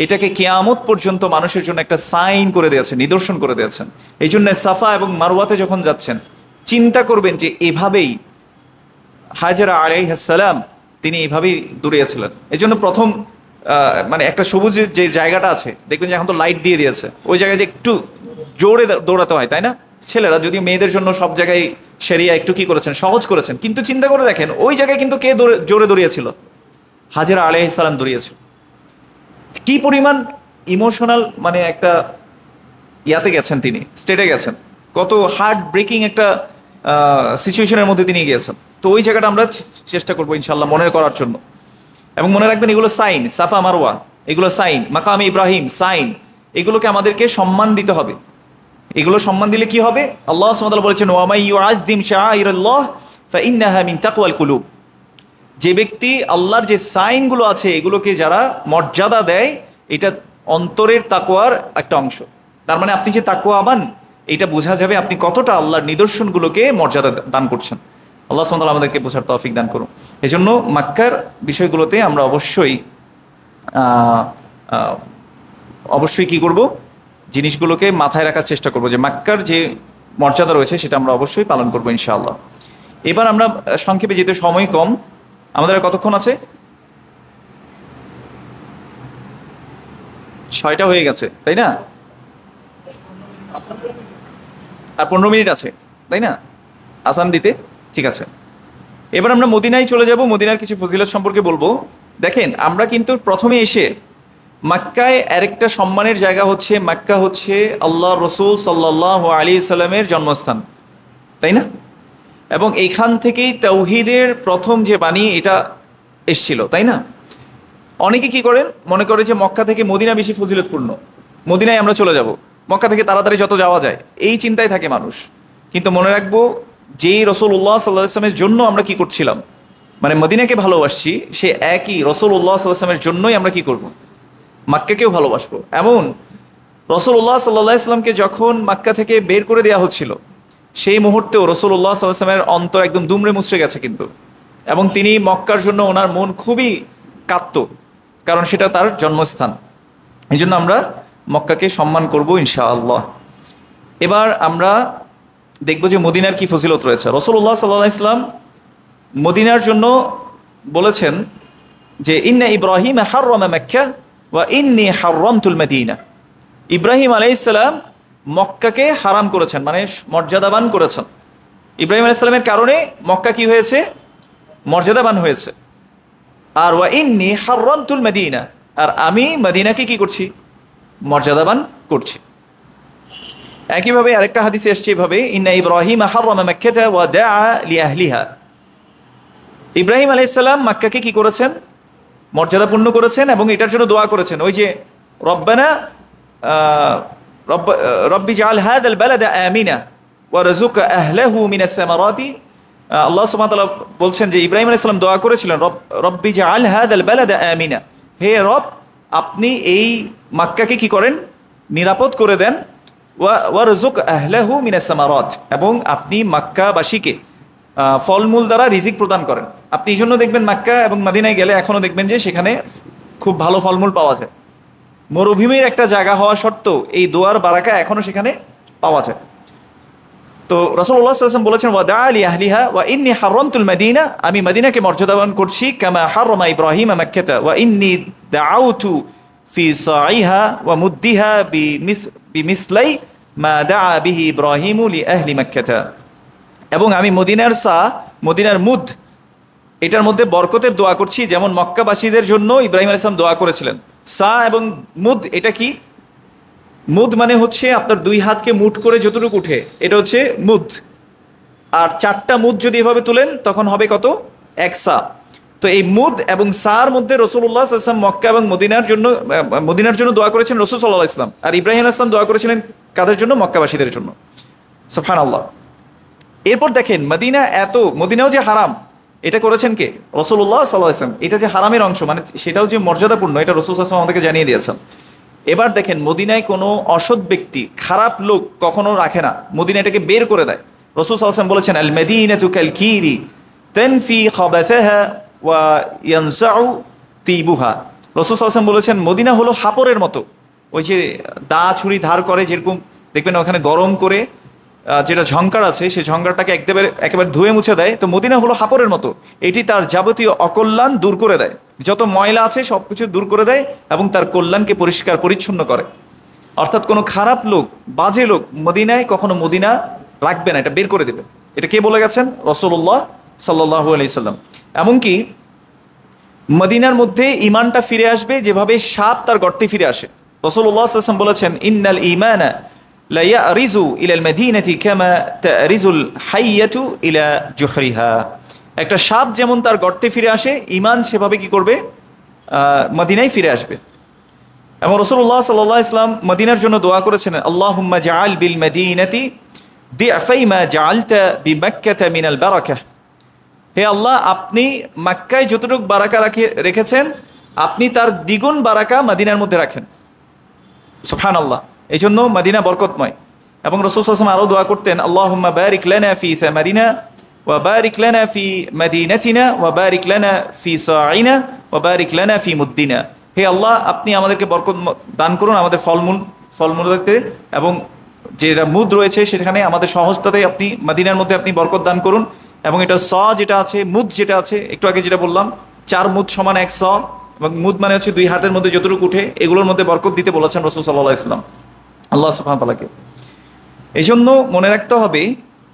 এটাকে কিয়ামত পর্যন্ত মানুষের জন্য একটা সাইন করে দিয়েছেন, নিদর্শন করে দিয়েছেন। এই জন্য সাফা এবং মারওয়াতে যখন যাচ্ছেন, চিন্তা করবেন যে এভাবেই হাজরা আলাইহিস সালাম তিনি এইভাবেই দৌড়িয়েছিলেন। এই জন্য প্রথম মানে একটা সবুজের যে জায়গাটা আছে, দেখবেন যে এখন তো লাইট দিয়ে দিয়েছে, ওই জায়গায় যে একটু জোরে দৌড়াতে হয়, তাই না? ছেলেরা যদিও মেয়েদের জন্য সব জায়গায় শরিয়া একটু কি করেছেন, সহজ করেছেন, কিন্তু চিন্তা করে দেখেন ওই জায়গায় কিন্তু কে জোরে দৌড়িয়েছিল? হাজরা আলাইহিস সালাম দৌড়িয়েছিল। কি পরিমাণ ইমোশনাল, মানে একটা ইয়াতে গেছেন, তিনি স্টেটে গেছেন, কত হার্ট ব্রেকিং একটা সিচুয়েশনের মধ্যে তিনি গিয়েছেন। তো ওই জায়গাটা আমরা চেষ্টা করবো ইনশাল্লাহ মনে করার জন্য। এবং মনে রাখবেন, এগুলো সাইন, সাফা মারওয়া এগুলো সাইন, মাকাম ইব্রাহিম সাইন, এগুলোকে আমাদেরকে সম্মান দিতে হবে। এগুলো সম্মান দিলে কি হবে? আল্লাহ সুবহানাহু ওয়া তাআলা বলেছেন, ওয়া মান ইউআযযিম শাআইরাল্লাহ ফাইন্নাহা মিন তাকওয়াল কুলুব, যে ব্যক্তি আল্লাহর যে সাইনগুলো আছে এগুলোকে যারা মর্যাদা দেয়, এটা অন্তরের তাকওয়ার একটা অংশ। তার মানে আপনি যে তাকওয়াবান, এটা বোঝা যাবে আপনি কতটা আল্লাহর নিদর্শনগুলোকে মর্যাদা দান করছেন। আল্লাহ সুবহানাহু ওয়া তাআলা আমাদেরকে বোঝার তৌফিক দান করুন। এই জন্য মক্কার বিষয়গুলোতে আমরা অবশ্যই কি করব, জিনিসগুলোকে মাথায় রাখার চেষ্টা করব, যে মক্কার যে মর্যাদা রয়েছে সেটা আমরা অবশ্যই পালন করবো ইনশাআল্লাহ। এবার আমরা সংক্ষেপে, যেতে সময় কম, আমাদের আর কতক্ষণ আছে? 6টা হয়ে গেছে, তাই না? আর 15 মিনিট আছে, তাই না, আসান দিতে? ঠিক আছে, এবার আমরা মদিনায় চলে যাব, মদিনার কিছু ফজিলত সম্পর্কে বলবো। দেখেন, আমরা কিন্তু প্রথমে এসে মক্কায় আরেকটা সম্মানের জায়গা হচ্ছে, মক্কা হচ্ছে আল্লাহ রসুল সাল্লাল্লাহু আলাইহি সাল্লামের জন্মস্থান, তাই না? এবং এইখান থেকেই তাওহীদের প্রথম যে বাণী এটা এসছিল, তাই না? অনেকে কি করেন, মনে করে যে মক্কা থেকে মদিনা বেশি ফজিলতপূর্ণ, মদিনায় আমরা চলে যাব, মক্কা থেকে তাড়াতাড়ি যত যাওয়া যায়, এই চিন্তায় থাকে মানুষ। কিন্তু মনে রাখবো, যেই রাসূলুল্লাহ সাল্লাল্লাহু আলাইহি ওয়াসাল্লামের জন্য আমরা কি করছিলাম, মানে মদিনাকে ভালোবাসছি, সে একই রাসূলুল্লাহ সাল্লাল্লাহু আলাইহি ওয়াসাল্লামের জন্যই আমরা কি করব, মক্কাকেও ভালোবাসবো। এমন রাসূলুল্লাহ সাল্লাল্লাহু আলাইহি ওয়াসাল্লামকে যখন মক্কা থেকে বের করে দেওয়া হচ্ছিল, সেই মুহূর্তেও রাসূলুল্লাহ সাল্লাল্লাহু আলাইহি ওয়াসাল্লামের অন্তর একদম দুমড়ে মুচড়ে গেছে কিন্তু, এবং তিনি মক্কার জন্য ওনার মন খুবই কাঁদত, কারণ সেটা তার জন্মস্থান। এই জন্য আমরা মক্কাকে সম্মান করব ইনশাআল্লাহ। এবার আমরা দেখব যে মদিনার কি ফজিলত রয়েছে। রাসূলুল্লাহ সাল্লাল্লাহু আলাইহি ওয়াসাল্লাম মদিনার জন্য বলেছেন যে ইন্না ইব্রাহিম হাররামা মক্কা ওয়া ইন্নী হাররামতুল মদিনা। ইব্রাহিম আলাইহিস সালাম মক্কাকে হারাম করেছেন, মানে মর্যাদাবান করেছেন। ইব্রাহিম আলাইহিস সালামের কারণে মক্কা কি হয়েছে? মর্যাদাবান হয়েছে। আর ওয়া ইন্নী হাররামতুল মদিনা, আর আমি মদিনাকে কি করছি? মর্যাদাবান করছি। একইভাবে আরেকটা হাদিসে এসছে এভাবে, ইন্না ইব্রাহিম হাররামা মক্কাতা ওয়া দাআ লিআহলিহা। ইব্রাহিম আলাইহিস সালাম মক্কাকে কি করেছেন? মর্যাদাপূর্ণ করেছেন এবং এটার জন্য দোয়া করেছেন। ওই যে রব্বানা রব্বি জাআল হাযাল বালাদা আমিনা ওয়ারযুক আহলাহু মিনাস সামারাতি। আল্লাহ সুবহানাহু ওয়া তাআলা বলছেন যে ইব্রাহিম আলাইহিস সালাম দোয়া করেছিলেন, রব্বি জাআল হাযাল বালাদা আমিনা, হে রব আপনি এই মক্কাকে কি করেন? নিরাপদ করে দেন। ওয়ারযুক আহলাহু মিনাস সামারাত, এবং আপনি মক্কাবাসীকে ফলমূল দ্বারা রিজিক প্রদান করেন। আপনি এই জন্য দেখবেন মক্কা এবং মদিনায় গেলে এখনও দেখবেন যে সেখানে খুব ভালো ফলমূল পাওয়া যায়। মরুভূমির একটা জায়গা হওয়া সত্ত্বেও এই দোয়ার বারাকা এখনও সেখানে পাওয়া যায়। তো রাসূলুল্লাহ সাল্লাল্লাহু আলাইহি ওয়াসাল্লাম বলেছেন ওয়া দাআ লিআহলিহা ওয়া ইন্নী হাররামতুল মদিনা, আমি মদিনাকে মর্যাদাবান করছি, কামা হাররামা ইব্রাহিম মাক্কাতা ওয়া ইন্নী দাআউতু ফি সাইহা ওয়া মুদ্দিহা বিমিসলাই মা দাআ বিহি ইব্রাহিমু লিআহলি মাক্কাতা। এবং আমি মদিনার মুদ, এটার মধ্যে বরকতের দোয়া করছি, যেমন মক্কাবাসীদের জন্য ইব্রাহিম আলাইহিস সালাম দোয়া করেছিলেন। সা এবং মুদ, এটা কি? মুদ মানে হচ্ছে আপনার দুই হাতকে মুঠ করে যতটুকু উঠে, এটা হচ্ছে মুদ। আর চারটা মুদ যদি এভাবে তুলেন তখন হবে কত? এক সা। তো এই মুদ এবং সার মধ্যে রাসূলুল্লাহ সাল্লাল্লাহু আলাইহি ওয়াসাল্লাম মক্কা এবং মদিনার জন্য দোয়া করেছেন রাসূল সাল্লাল্লাহু আলাইহি ওয়াসাল্লাম। আর ইব্রাহিম আলাইহিস সালাম দোয়া করেছিলেন কাদের জন্য? মক্কাবাসীদের জন্য। সুবহানাল্লাহ। এরপর দেখেন মদিনাও যে হারাম, এটা করেছেন কে? রাসূলুল্লাহ সাল্লাল্লাহু আলাইহি ওয়াসাল্লাম। এটা যে হারামের অংশ, মানে সেটাও যে মর্যাদাপূর্ণ, এটা রাসূল সাল্লাল্লাহু আলাইহি ওয়াসাল্লাম আমাদেরকে জানিয়ে দিয়েছেন। এবার দেখেন মদিনায় কোনো অসৎ ব্যক্তি, খারাপ লোক কখনো রাখে না, মদিনা এটাকে বের করে দেয়। রাসূল সাল্লাল্লাহু আলাইহি ওয়াসাল্লাম বলেছেন আল মাদিনাতু কাল কিরি তানফি খাবাথাহা ওয়া ইয়ানসাউ তিবুহা। রাসূল সাল্লাল্লাহু আলাইহি ওয়াসাল্লাম বলেছেন মদিনা হলো হাপরের মতো। ওই যে দা ছুরি ধার করে যেরকম দেখবেন ওখানে গরম করে যেটা ঝংকার আছে, সেই ঝংকারটাকে একেবারে ধুয়ে মুছে দেয়। তো মদিনা হলো হাপরের মতো, এটি তার যাবতীয় অকল্যাণ দূর করে দেয়, যত ময়লা আছে সব কিছু দূর করে দেয় এবং তার কল্যাণকে পরিষ্কার পরিচ্ছন্ন করে। অর্থাৎ কোনো খারাপ লোক, বাজে লোক মদিনায় কখনো মদিনা রাখবে না, এটা বের করে দেবে। এটা কে বলে গেছেন? রাসূলুল্লাহ সাল্লাল্লাহু আলাইহি সাল্লাম। এমনকি মদিনার মধ্যে ঈমানটা ফিরে আসবে যেভাবে সাপ তার গর্তে ফিরে আসে। রাসূলুল্লাহ সাল্লাল্লাহু আলাইহি ওয়াসাল্লাম বলেছেন ইন্নাল ঈমানা লা ইয়ারিজু ইলাল মাদিনাতি কামা তারিজুল হাইয়াতু ইলা জুহরিহা। একটা সাপ যেমন তার গর্তে ফিরে আসে, ঈমান সেভাবে কি করবে? মদিনায় ফিরে আসবে। এবং রাসূলুল্লাহ সাল্লাল্লাহু আলাইহি ওয়াসাল্লাম মদিনার জন্য দোয়া করেছেন আল্লাহুম্মা জাআল বিল মাদিনাতি দিআফাই মা জাআলতা বিমাক্কাতা মিনাল বারাকাহ। হে আল্লাহ, আপনি মক্কায় যতটুকু বারাকা রেখেছেন, আপনি তার দ্বিগুণ বারাকা মদিনার মধ্যে রাখেন। সুবহানাল্লাহ। এই জন্য মদিনা বরকতময়। এবং রাসূল সাল্লাল্লাহু আলাইহি ওয়াসাল্লাম আরও দোয়া করতেন আল্লাহুম্মা বারিক লানা ফি সামারিনা ওয়া বারিক লানা ফি মাদিনাতিনা ওয়া বারিক লানা ফি সাইনা ওয়া বারিক লানা ফি মুদ্দিনা। হে আল্লাহ, আপনি আমাদেরকে বরকত দান করুন আমাদের ফলমূলতে, এবং যেটা মুদ রয়েছে সেখানে আমাদের সহজতাতে আপনি মদিনার মধ্যে আপনি বরকত দান করুন। এবং এটা যেটা আছে, মুদ যেটা আছে, একটু আগে যেটা বললাম 4 মুদ সমান 1 এবং মুদ মানে হচ্ছে 2 হাতের মধ্যে যতটুকু উঠে, এগুলোর মধ্যে বরকত দিতে বলেছেন রাসূল সাল্লাল্লাহু আলাইহি ওয়াসাল্লাম আল্লাহ সুবহানাহু ওয়া তাআলাকে। এই জন্য মনে রাখতে হবে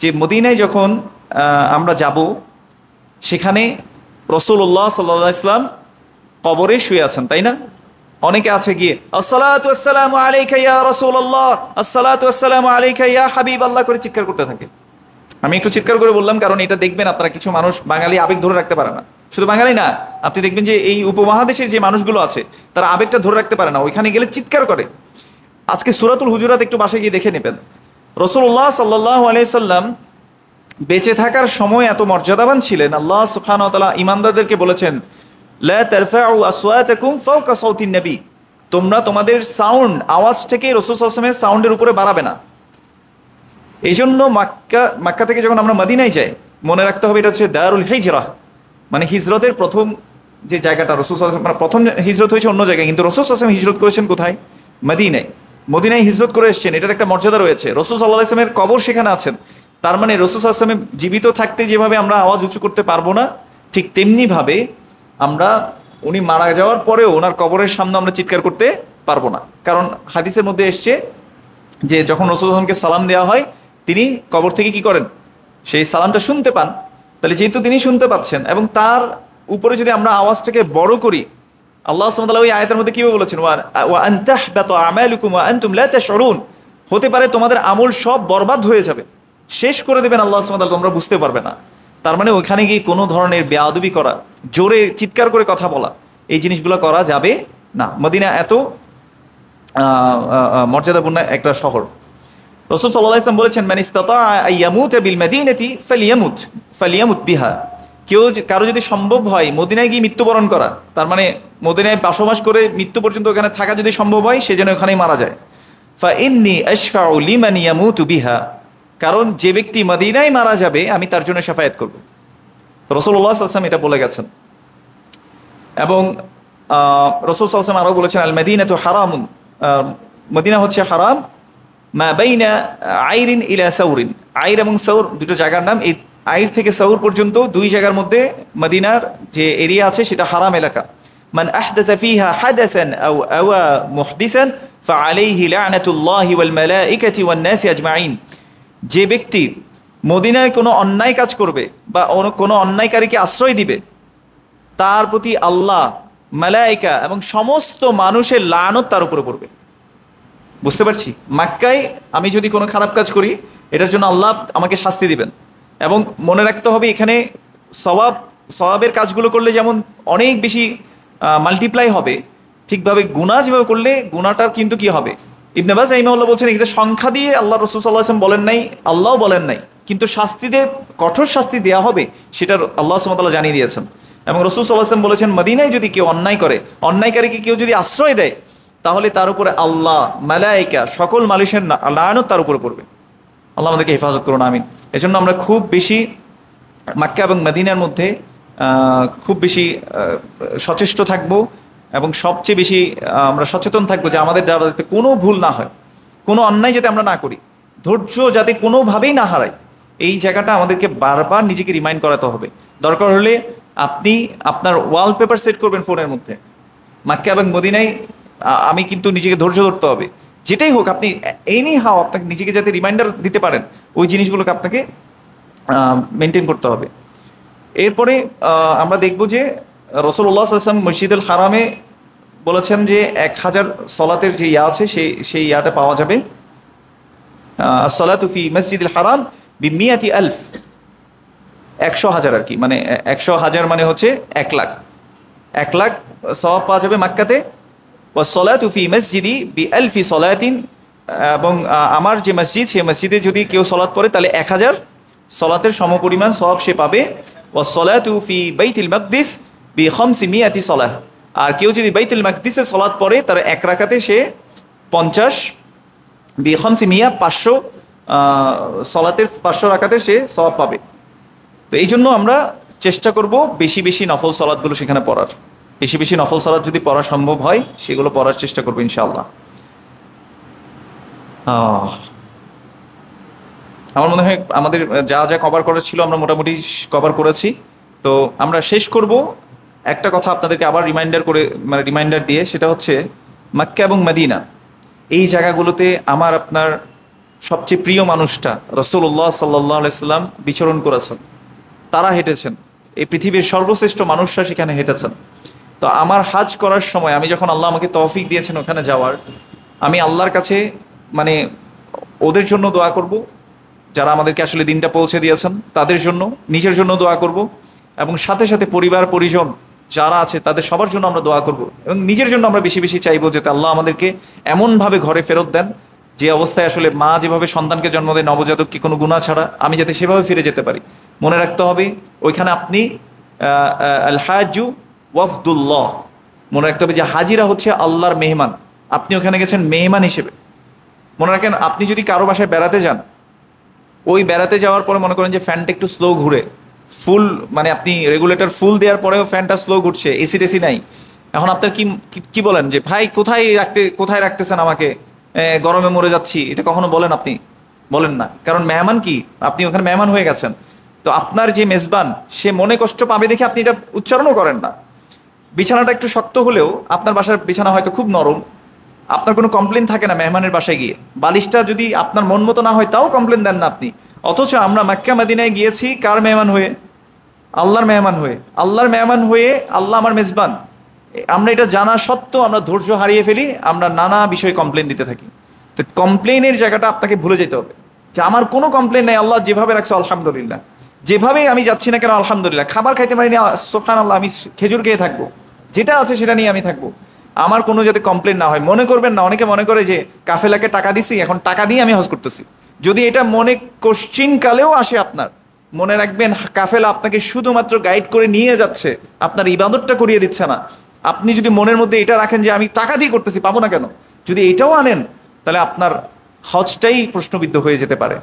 যে মদিনায় যখন আমরা যাব, সেখানে রাসূলুল্লাহ সাল্লাল্লাহু আলাইহি ওয়াসাল্লাম কবরে শুয়ে আছেন, তাই না? অনেকে আছে গিয়ে আসসালাতু ওয়াসসালামু আলাইকা ইয়া রাসূলুল্লাহ, আসসালাতু ওয়াসসালামু আলাইকা ইয়া হাবিবাল্লাহ করে চিৎকার করতে থাকে। আমি একটু চিৎকার করে বললাম কারণ এটা দেখবেন আপনারা কিছু মানুষ বাঙালি আবেগ ধরে রাখতে পারে না। শুধু বাঙালি না, আপনি দেখবেন যে এই উপমহাদেশের যে মানুষগুলো আছে তারা আবেগটা ধরে রাখতে পারে না, ওইখানে গেলে চিৎকার করে। আজকে সূরাতুল হুজুরাত একটু বাসায় গিয়ে দেখে নেবেন। রাসূলুল্লাহ সাল্লাল্লাহু আলাইহি সাল্লাম বেঁচে থাকার সময় এত মর্যাদাবান ছিলেন, আল্লাহ সুবহানাহু ওয়া তাআলা ঈমানদারদেরকে বলেছেন লা তারফাউ আসওয়াতাকুম ফাওকা সাউতিন নবী, তোমরা তোমাদের আওয়াজ থেকে রাসূল সাল্লাল্লাহু আলাইহি ওয়াসাল্লামের সাউন্ডের উপরে বাড়াবে না। এই জন্য মক্কা থেকে যখন আমরা মদিনায় যাই, মনে রাখতে হবে এটা হচ্ছে দারুল হিজরা, মানে হিজরতের প্রথম যে জায়গাটা। রাসূল সাল্লাল্লাহু আলাইহি ওয়াসাল্লাম প্রথম হিজরত হয়েছে অন্য জায়গায়, কিন্তু রাসূল সাল্লাল্লাহু আলাইহি ওয়াসাল্লাম হিজরত করেছেন কোথায়? মদিনায়। মদিনায় হিজরত করে এসেছেন, এটার একটা মর্যাদা রয়েছে। রাসূল সাল্লাল্লাহু আলাইহি ওয়াসাল্লামের কবর সেখানে আছেন, তার মানে রাসূল সাল্লাল্লাহু আলাইহি ওয়াসাল্লাম জীবিত থাকতে যেভাবে আমরা আওয়াজ উঁচু করতে পারবো না, ঠিক তেমনিভাবে আমরা উনি মারা যাওয়ার পরেও ওনার কবরের সামনে আমরা চিৎকার করতে পারবো না। কারণ হাদিসের মধ্যে এসছে যে যখন রাসূল সাল্লাল্লাহু আলাইহি ওয়াসাল্লামকে সালাম দেওয়া হয়, তিনি কবর থেকে কি করেন, সেই সালামটা শুনতে পান। তাহলে যেহেতু তিনি শুনতে পাচ্ছেন এবং তার উপরে যদি আমরা আওয়াজটাকে বড় করি, আল্লাহ সুবহানাহু ওয়া তাআলা ওই আয়াতের মধ্যে কিভাবে বলেছেন, ওয়া আন তাহবাতু আমালুকুম ওয়া আনতুম লা তাশউরুন, হতে পারে তোমাদের আমল সব বরবাদ হয়ে যাবে, শেষ করে দেবেন আল্লাহ সুবহানাহু ওয়া তাআলা, তোমরা বুঝতে পারবে না। তার মানে ওইখানে গিয়ে কোনো ধরনের বেয়াদবি করা, জোরে চিৎকার করে কথা বলা, এই জিনিসগুলো করা যাবে না। মদিনা এত মর্যাদাপূর্ণ একটা শহর। রাসূল সাল্লাল্লাহু আলাইহি ওয়াসাল্লাম বলেছেন, মান ইসতাতাআ আইয়ামুতা বিল মাদিনাতি ফালিয়ামুত বিহা, কারো যদি সম্ভব হয় মদিনায় গিয়ে মৃত্যুবরণ করা, তার মানে মদিনায় বসবাস করে মৃত্যু পর্যন্ত ওখানে থাকা যদি সম্ভব হয়, সে যেন ওখানেই মারা যায়। ফা ইন্নী আশফাউ লিমান ইয়ামুতু বিহা, কারণ যে ব্যক্তি মদিনায় মারা যাবে আমি তার জন্য শাফায়াত করব। রাসূলুল্লাহ সাল্লাল্লাহু আলাইহি ওয়াসাল্লাম এটা বলে গেছেন। এবং রাসূল সাল্লাল্লাহু আলাইহি ওয়াসাল্লাম আরও বলেছেন, আল মাদিনাতু হারামুন, মদিনা হচ্ছে হারাম, মা বাইনা আইরিন ইলা সাউরিন, আইর এবং সাউর দুটো জায়গার নাম। এই আইর থেকে সাউর পর্যন্ত দুই জায়গার মধ্যে মদিনার যে এরিয়া আছে সেটা হারাম এলাকা। মান আহদাসা ফিহা হাদাসান আও আওয়া মুহদিসান ফাআলাইহি লা'নাতুল্লাহি ওয়াল মালাইকাতি ওয়ান নাসি আজমাইন, যে ব্যক্তি মদিনায় কোনো অন্যায় কাজ করবে বা কোনো অন্যায়কারীকে আশ্রয় দিবে, তার প্রতি আল্লাহ, মালাইকা এবং সমস্ত মানুষের লানত তার উপরে পড়বে। বুঝতে পারছি, মক্কায় আমি যদি কোনো খারাপ কাজ করি, এটার জন্য আল্লাহ আমাকে শাস্তি দিবেন। এবং মনে রাখতে হবে এখানে সওয়াবের কাজগুলো করলে যেমন অনেক বেশি মাল্টিপ্লাই হবে, ঠিকভাবে গুনাহ যেভাবে করলে গুনাহটার কিন্তু কি হবে। ইবনে বাজ রাহিমাহুল্লাহ বলছেন, এটা সংখ্যা দিয়ে আল্লাহ রাসূল সাল্লাল্লাহু আলাইহি ওয়াসাল্লাম বলেন নাই, আল্লাহও বলেন নাই, কিন্তু শাস্তিতে কঠোর শাস্তি দেওয়া হবে সেটার আল্লাহ সুবহানাহু ওয়া তাআলা জানিয়ে দিয়েছেন। এবং রাসূল সাল্লাল্লাহু আলাইহি ওয়াসাল্লাম বলেছেন, মদিনায় যদি কেউ অন্যায় করে, অন্যায়কারীকে কেউ যদি আশ্রয় দেয়, তাহলে তার উপরে আল্লাহ, মালাইকা, সকল মানুষের লানত তার উপরে পড়বে। আল্লাহ আমাদেরকে হেফাজত করুন, আমিন। এজন্য আমরা খুব বেশি মক্কা এবং মদিনার মধ্যে খুব বেশি সচেষ্ট থাকবো এবং সবচেয়ে বেশি আমরা সচেতন থাকবো যে আমাদের দ্বারা যাতে কোনো ভুল না হয়, কোনো অন্যায় যাতে আমরা না করি, ধৈর্য যাতে কোনোভাবেই না হারাই, এই জায়গাটা আমাদেরকে বারবার নিজেকে রিমাইন্ড করাতে হবে। দরকার হলে আপনি আপনার ওয়ালপেপার সেট করবেন ফোনের মধ্যে, মক্কা এবং মদিনায় আমি কিন্তু নিজেকে ধৈর্য ধরতে হবে, যেটাই হোক আপনি এনি হাও আপনাকে নিজেকে যাতে রিমাইন্ডার দিতে পারেন, ওই জিনিসগুলোকে আপনাকে মেনটেন করতে হবে। এরপরে আমরা দেখব যে রাসূলুল্লাহ সাল্লাল্লাহু আলাইহি ওয়াসাল্লাম মসজিদুল হারামে বলেছেন যে 1000 সলাতের যে ইয়া আছে সেই ইয়াটা পাওয়া যাবে। আসসালাতু ফি মসজিদুল হারাম বিমিয়াতি আলফ, 100,000 আর কি, মানে 100,000 মানে হচ্ছে 1 লাখ, 1 লাখ সওয়াব পাওয়া যাবে মক্কাতে। ওয়াসসালাতু ফি মসজিদি বিআলফি সলাতিন, এবং আমার যে মসজিদ, সেই মসজিদে যদি কেউ সলাত পড়ে তাহলে 1000 সলাতের সমপরিমাণ সওয়াব সে পাবে। ওয়াসসালাতু ফি বাইতুল মাকদিস বি500 সলাহ, আর কেউ যদি বাইতুল মাকদিসে সলাত পড়ে তার এক রাকাতে সে 50 বি500 500 সলাতের 500 রাকাতে সে সওয়াব পাবে। তো এই জন্য আমরা চেষ্টা করব বেশি বেশি নফল সলাতগুলো সেখানে পড়ার, বেশি বেশি নফল সালাত যদি পড়া সম্ভব হয় সেগুলো পড়ার চেষ্টা করবো ইনশাআল্লাহ। আমার মনে হয় আমাদের যা যা কভার করার ছিল আমরা মোটামুটি কভার করেছি। তো আমরা শেষ করব একটা কথা আপনাদেরকে আবার রিমাইন্ডার দিয়ে, সেটা হচ্ছে মক্কা এবং মদিনা এই জায়গাগুলোতে আমার আপনার সবচেয়ে প্রিয় মানুষটা রাসূলুল্লাহ সাল্লাল্লাহু আলাইহি ওয়াসাল্লাম বিচরণ করেছেন, তারা হেঁটেছেন, এই পৃথিবীর সর্বশ্রেষ্ঠ মানুষরা সেখানে হেঁটেছেন। তো আমার হাজ করার সময় আমি যখন আল্লাহ আমাকে তৌফিক দিয়েছেন ওখানে যাওয়ার, আমি আল্লাহর কাছে মানে ওদের জন্য দোয়া করব, যারা আমাদেরকে আসলে দিনটা পৌঁছে দিয়েছেন তাদের জন্য, নিজের জন্য দোয়া করব, এবং সাথে সাথে পরিবার পরিজন যারা আছে তাদের সবার জন্য আমরা দোয়া করব, এবং নিজের জন্য আমরা বেশি বেশি চাইবো যাতে আল্লাহ আমাদেরকে এমনভাবে ঘরে ফেরত দেন যে অবস্থায় আসলে মা যেভাবে সন্তানকে জন্ম দেয় নবজাতককে কোনো গুনাহ ছাড়া, আমি যাতে সেভাবে ফিরে যেতে পারি। মনে রাখতে হবে ওইখানে আপনি আল হাজু ওয়াফদুল্লাহ, মনে রাখতে হবে যে হাজিরা হচ্ছে আল্লাহর মেহমান, আপনি ওখানে গেছেন মেহমান হিসেবে। মনে রাখেন আপনি যদি কারো বাসায় বেড়াতে যান, ওই বেড়াতে যাওয়ার পরে মনে করেন যে ফ্যানটা একটু স্লো ঘুরে, ফুল মানে আপনি রেগুলেটর ফুল দেওয়ার পরেও ফ্যানটা স্লো ঘুরছে, এসি টেসি নাই, এখন আপনার কি বলেন যে ভাই কোথায় রাখতেছেন আমাকে, গরমে মরে যাচ্ছি, এটা কখনো বলেন আপনি? বলেন না, কারণ মেহমান কি, আপনি ওখানে মেহমান হয়ে গেছেন। তো আপনার যে মেজবান সে মনে কষ্ট পাবে দেখে আপনি এটা উচ্চারণও করেন না। বিছানাটা একটু শক্ত হলেও আপনার বাসার বিছানা হয়তো খুব নরম, আপনার কোনো কমপ্লেন থাকে না মেহমানের বাসায় গিয়ে। বালিশটা যদি আপনার মন মতো না হয় তাও কমপ্লেন দেন না আপনি। অথচ আমরা মক্কা মদিনায় গিয়েছি কার মেহমান হয়ে? আল্লাহর মেহমান হয়ে। আল্লাহর মেহমান হয়ে আল্লাহ আমার মেজবান, আমরা এটা জানা সত্ত্বেও আমরা ধৈর্য হারিয়ে ফেলি, আমরা নানা বিষয়ে কমপ্লেন দিতে থাকি। তো কমপ্লেনের জায়গাটা আপনাকে ভুলে যেতে হবে যে আমার কোনো কমপ্লেন নাই, আল্লাহ যেভাবে রাখছে আলহামদুলিল্লাহ, যেভাবেই আমি যাচ্ছি না কেন আলহামদুলিল্লাহ, খাবার খাইতে পারিনি সুবহানাল্লাহ, আমি খেজুর খেয়ে থাকবো, যেটা আছে সেটা নিয়ে আমি থাকবো, আমার কোনো যাতে কমপ্লেন না হয়। মনে করবেন না, অনেকে মনে করে যে কাফেলাকে টাকা দিছি, এখন টাকা দিয়ে আমি হজ করতেছি। যদি এটা মনে কোশ্চিন কালেও আসে আপনার, মনে রাখবেন কাফেলা আপনাকে শুধুমাত্র গাইড করে নিয়ে যাচ্ছে, আপনার ইবাদতটা করিয়ে দিচ্ছে না। আপনি যদি মনের মধ্যে এটা রাখেন যে আমি টাকা দিয়ে করতেছি, পাবো না কেন, যদি এটাও আনেন তাহলে আপনার হজটাই প্রশ্নবিদ্ধ হয়ে যেতে পারে।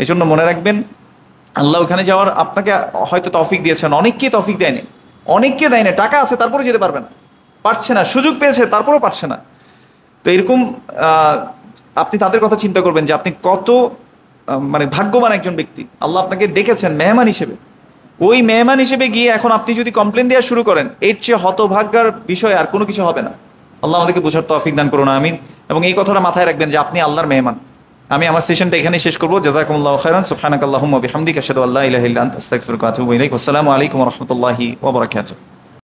এই জন্য মনে রাখবেন আল্লাহ ওখানে যাওয়ার আপনাকে হয়তো তৌফিক দিয়েছেন, অনেককে তৌফিক দেয়নি, অনেককে দেয়নি, টাকা আছে তারপরে যেতে পারবে না, পারছে না, সুযোগ পেয়েছে তারপরেও পারছে না। তো এরকম আপনি তাদের কথা চিন্তা করবেন যে আপনি কত মানে ভাগ্যবান একজন ব্যক্তি, আল্লাহ আপনাকে ডেকেছেন মেহমান হিসেবে। ওই মেহমান হিসেবে গিয়ে এখন আপনি যদি কমপ্লেন দেওয়া শুরু করেন, এর চেয়ে হতভাগ্যার বিষয় আর কোনো কিছু হবে না। আল্লাহ আমাদেরকে বোঝার তৌফিক দান করুন, আমিন। এবং এই কথাটা মাথায় রাখবেন যে আপনি আল্লাহর মেহমান। আমি আমার সেশনটা এখানেই শেষ করবো। জাযাকুমুল্লাহু খাইরান, সুবহানাকাল্লাহুম্মা ওয়া বিহামদিকা আশহাদু আল্লা ইলাহা ইল্লা আনতা আস্তাগফিরুকা ওয়া আতুবু ইলাইক। আসসালামু আলাইকুম ওয়া রাহমাতুল্লাহি ওয়া বারাকাতুহু।